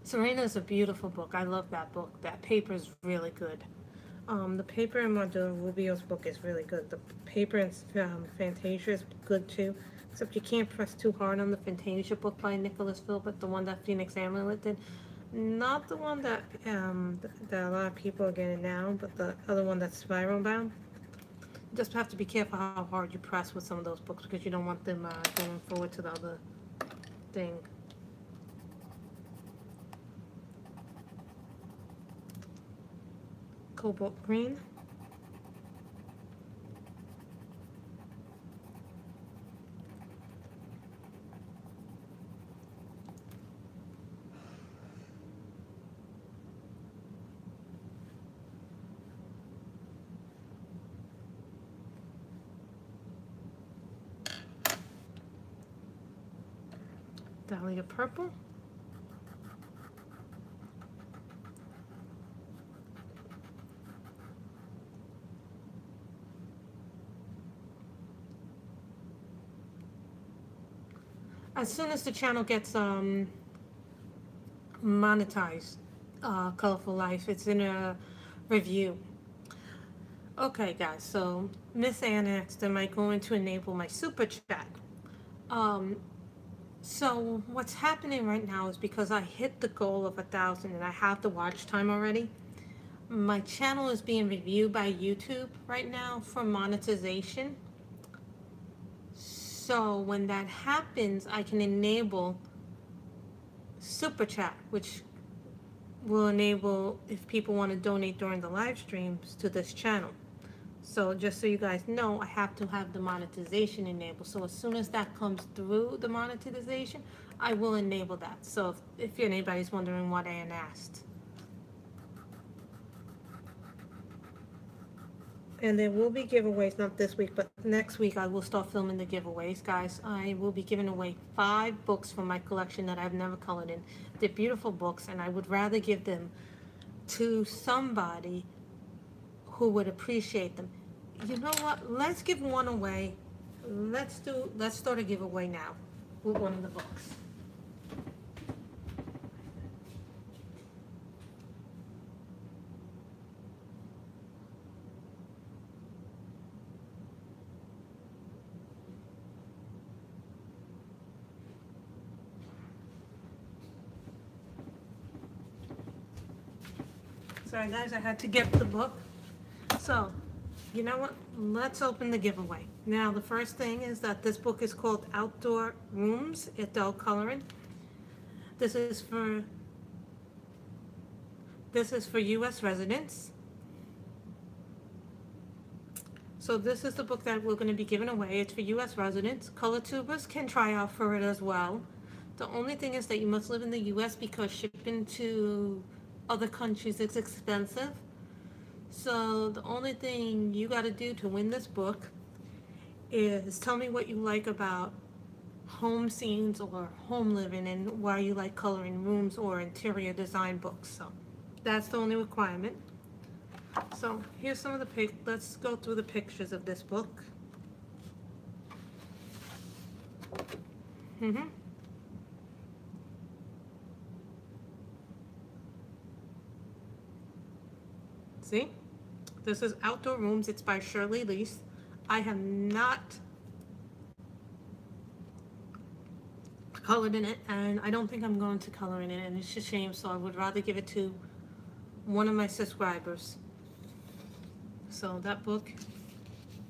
Speaker 1: Serena is a beautiful book. I love that book. That paper is really good. The paper in Maduro Rubio's book is really good. The paper in Fantasia is good too, except you can't press too hard on the Fantasia book by Nicholas Philbert, the one that Phoenix Amulet did. Not the one that that a lot of people are getting now, but the other one that's spiral bound. You just have to be careful how hard you press with some of those books because you don't want them going forward to the other thing. Cobalt green. Dahlia purple. As soon as the channel gets monetized, Colorful Life, it's in a review. Okay, guys, so Miss Ann asked, am I going to enable my super chat? So what's happening right now is because I hit the goal of 1,000 and I have the watch time already. My channel is being reviewed by YouTube right now for monetization. So when that happens, I can enable super chat, which will enable if people want to donate during the live streams to this channel. So just so you guys know, I have to have the monetization enabled. So as soon as that comes through the monetization, I will enable that. So if anybody's wondering what Ann asked. And there will be giveaways, not this week, but next week I will start filming the giveaways, guys. I will be giving away 5 books from my collection that I've never colored in. They're beautiful books, and I would rather give them to somebody who would appreciate them. You know what? Let's give one away. Let's start a giveaway now with one of the books. Sorry guys, I had to get the book. So, you know what? Let's open the giveaway. Now, the first thing is that this book is called Outdoor Rooms, Adult Coloring. This is for U.S. residents. So this is the book that we're going to be giving away. It's for U.S. residents. Color tubers can try out for it as well. The only thing is that you must live in the U.S. because shipping to other countries is expensive. So the only thing you got to do to win this book is tell me what you like about home scenes or home living and why you like coloring rooms or interior design books. So that's the only requirement. So here's some of the let's go through the pictures of this book. See? This is Outdoor Rooms. It's by Shirley Lease. I have not colored in it, and I don't think I'm going to color in it, and it's a shame, so I would rather give it to one of my subscribers. So that book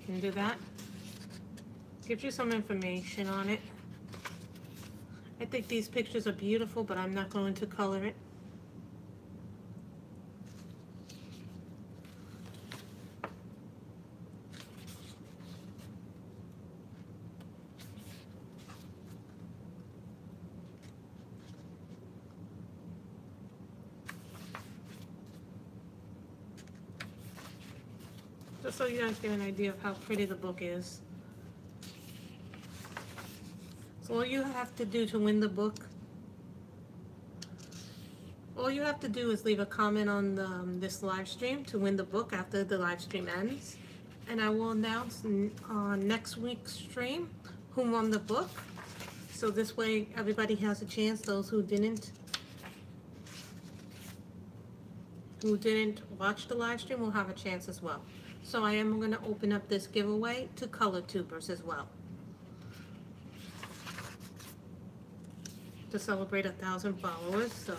Speaker 1: can do that. Gives you some information on it. I think these pictures are beautiful, but I'm not going to color it. Just so you guys get an idea of how pretty the book is. So all you have to do to win the book, all you have to do is leave a comment on this live stream to win the book after the live stream ends. And I will announce on next week's stream who won the book. So this way everybody has a chance. Those who didn't watch the live stream will have a chance as well. So I am going to open up this giveaway to color tubers as well, to celebrate 1,000 followers. So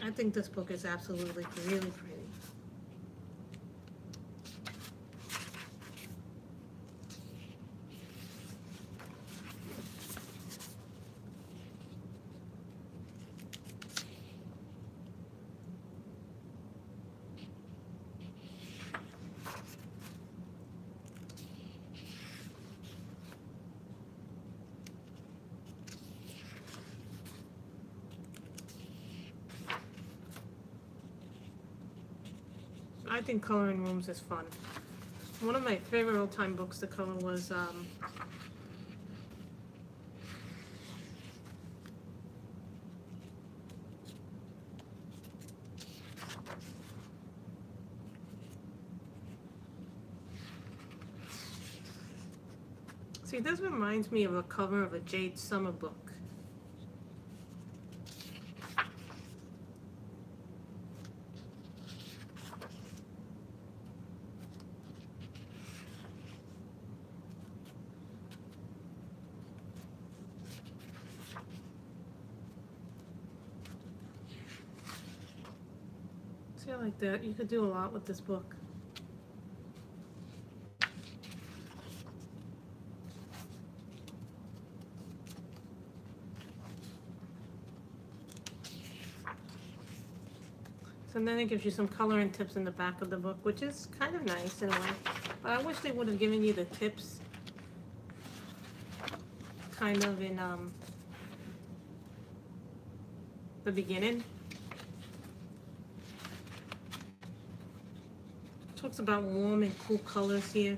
Speaker 1: I think this book is absolutely really pretty. I think coloring rooms is fun. One of my favorite old-time books to color was see, this reminds me of a cover of a Jade Summer book. See, I like that. You could do a lot with this book. So then it gives you some coloring tips in the back of the book, which is kind of nice in a way. But I wish they would have given you the tips kind of in the beginning. Talks about warm and cool colors here.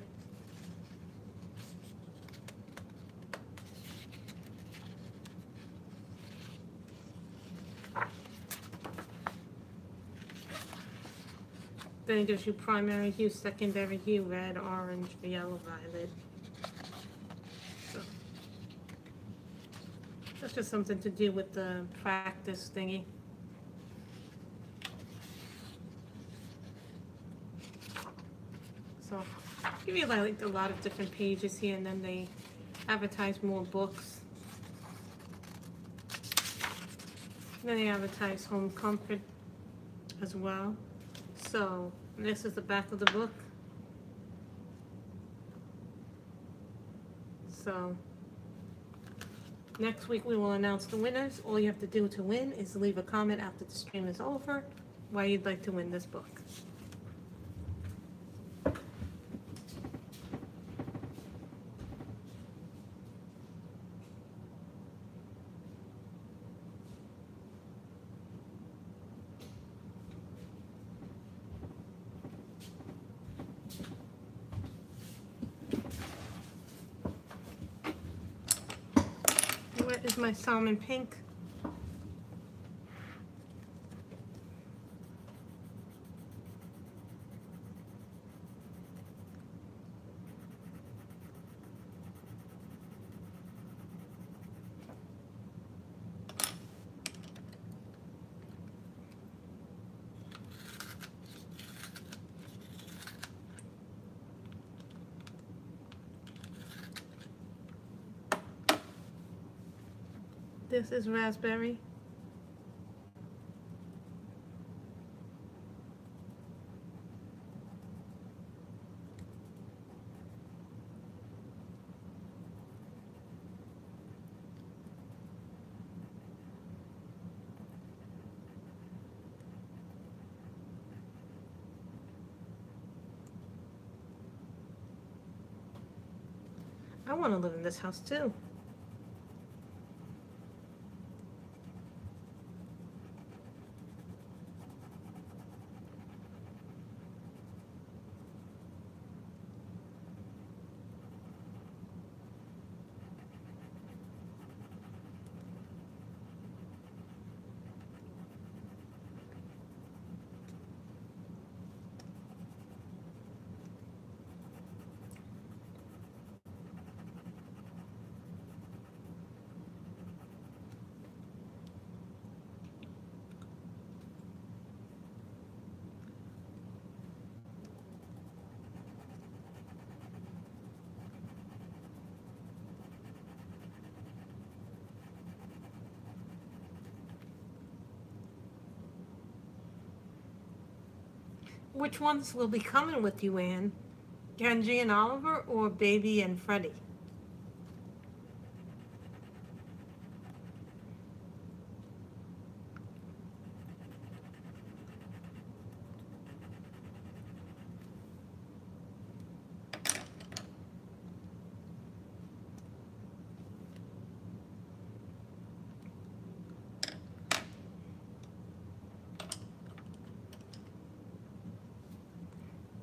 Speaker 1: Then it gives you primary hue, secondary hue, red, orange, yellow, violet. So that's just something to do with the practice thingy. So give you like a lot of different pages here, and then they advertise more books. And then they advertise home comfort as well. So this is the back of the book. So next week we will announce the winners. All you have to do to win is leave a comment after the stream is over why you'd like to win this book. Where is my salmon pink? This is raspberry. I want to live in this house too. Which ones will be coming with you, Anne? Genji and Oliver or Baby and Freddie?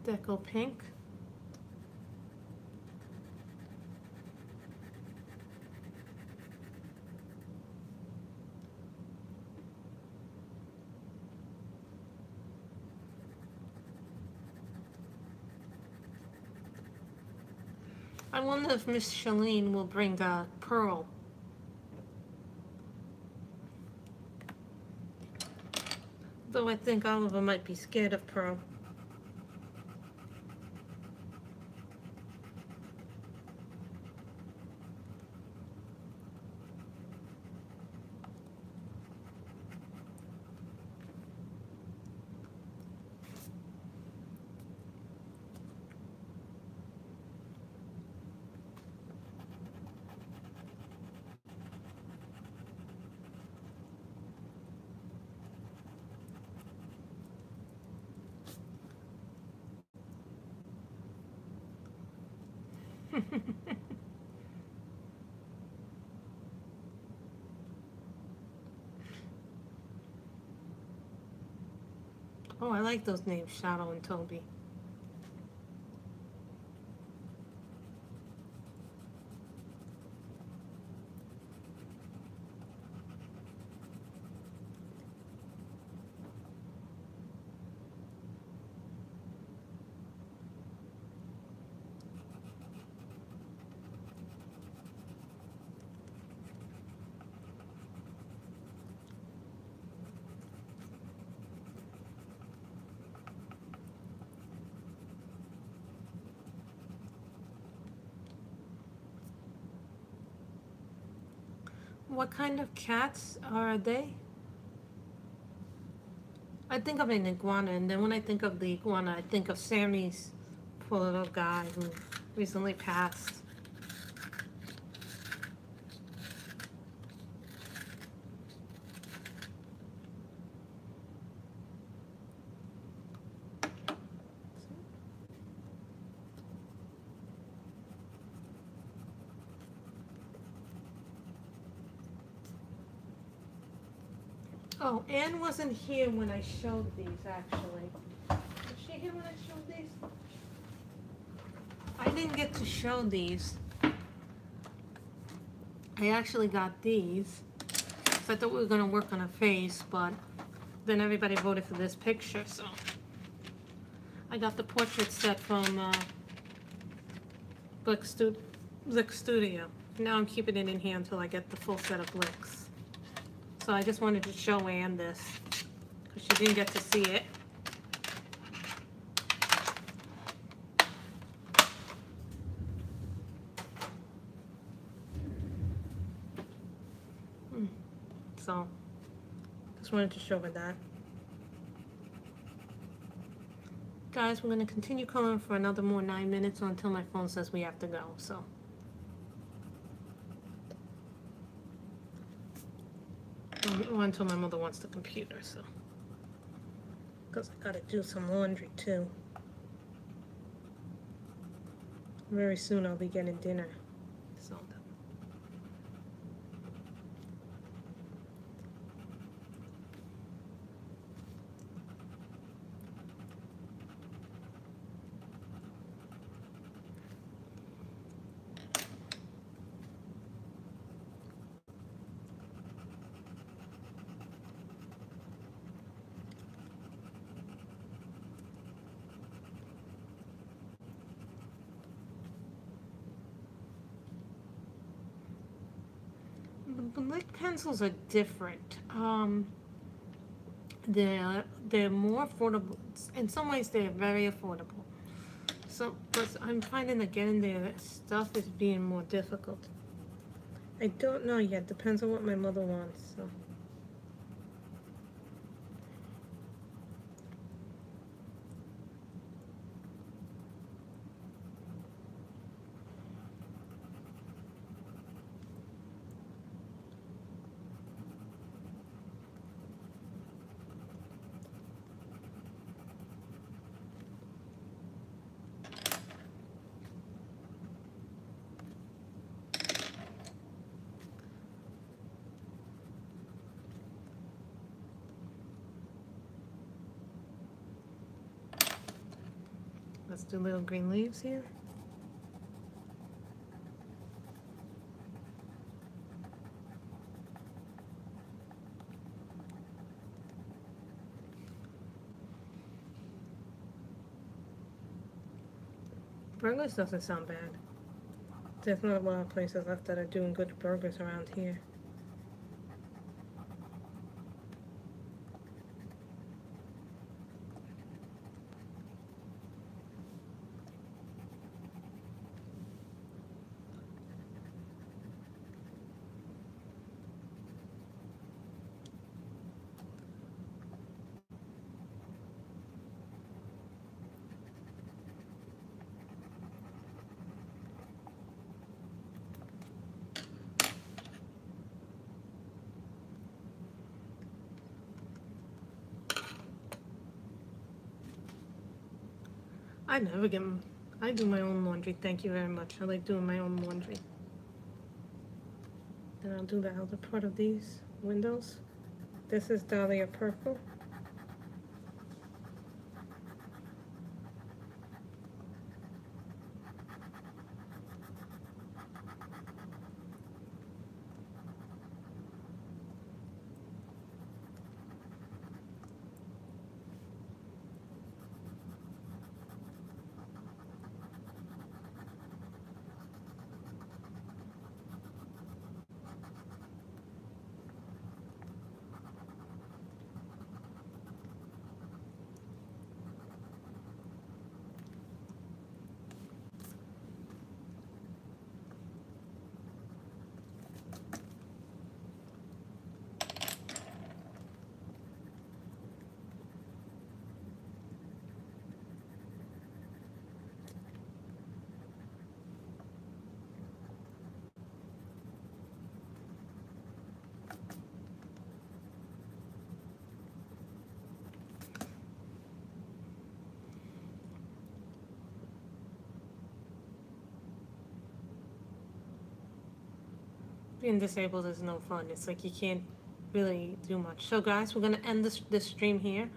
Speaker 1: Deco pink. I wonder if Miss Shalene will bring Pearl. Though I think Oliver might be scared of Pearl. Oh, I like those names, Shadow and Toby. What kind of cats are they? I think of an iguana, and then when I think of the iguana, I think of Sammy's poor little guy who recently passed. Oh, Anne wasn't here when I showed these, actually. Was she here when I showed these? I didn't get to show these. I actually got these. So I thought we were going to work on a face, but then everybody voted for this picture, so. I got the portrait set from Blick Studio. Now I'm keeping it in here until I get the full set of Blicks. So I just wanted to show Anne this, because she didn't get to see it. So, just wanted to show her that. Guys, we're going to continue coloring for another more 9 minutes until my phone says we have to go, so. Or until my mother wants the computer, so. Because I gotta do some laundry too. Very soon I'll be getting dinner. So. The Blick pencils are different. They're more affordable. In some ways, they're very affordable. So, but I'm finding that getting their stuff is being more difficult. I don't know yet. Depends on what my mother wants. So. Let's do little green leaves here. Burgers doesn't sound bad. There's not a lot of places left that are doing good burgers around here. I never get. I do my own laundry. Thank you very much. I like doing my own laundry. Then I'll do the outer part of these windows. This is Dahlia Purple. Being disabled is no fun. It's like you can't really do much. So guys, we're gonna end this stream here.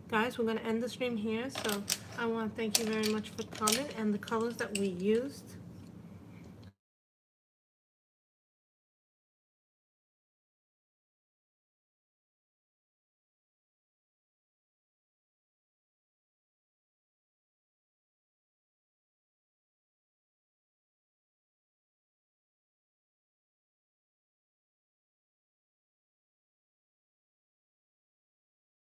Speaker 1: Guys, we're gonna end the stream here. So I want to thank you very much for coming and the colors that we used.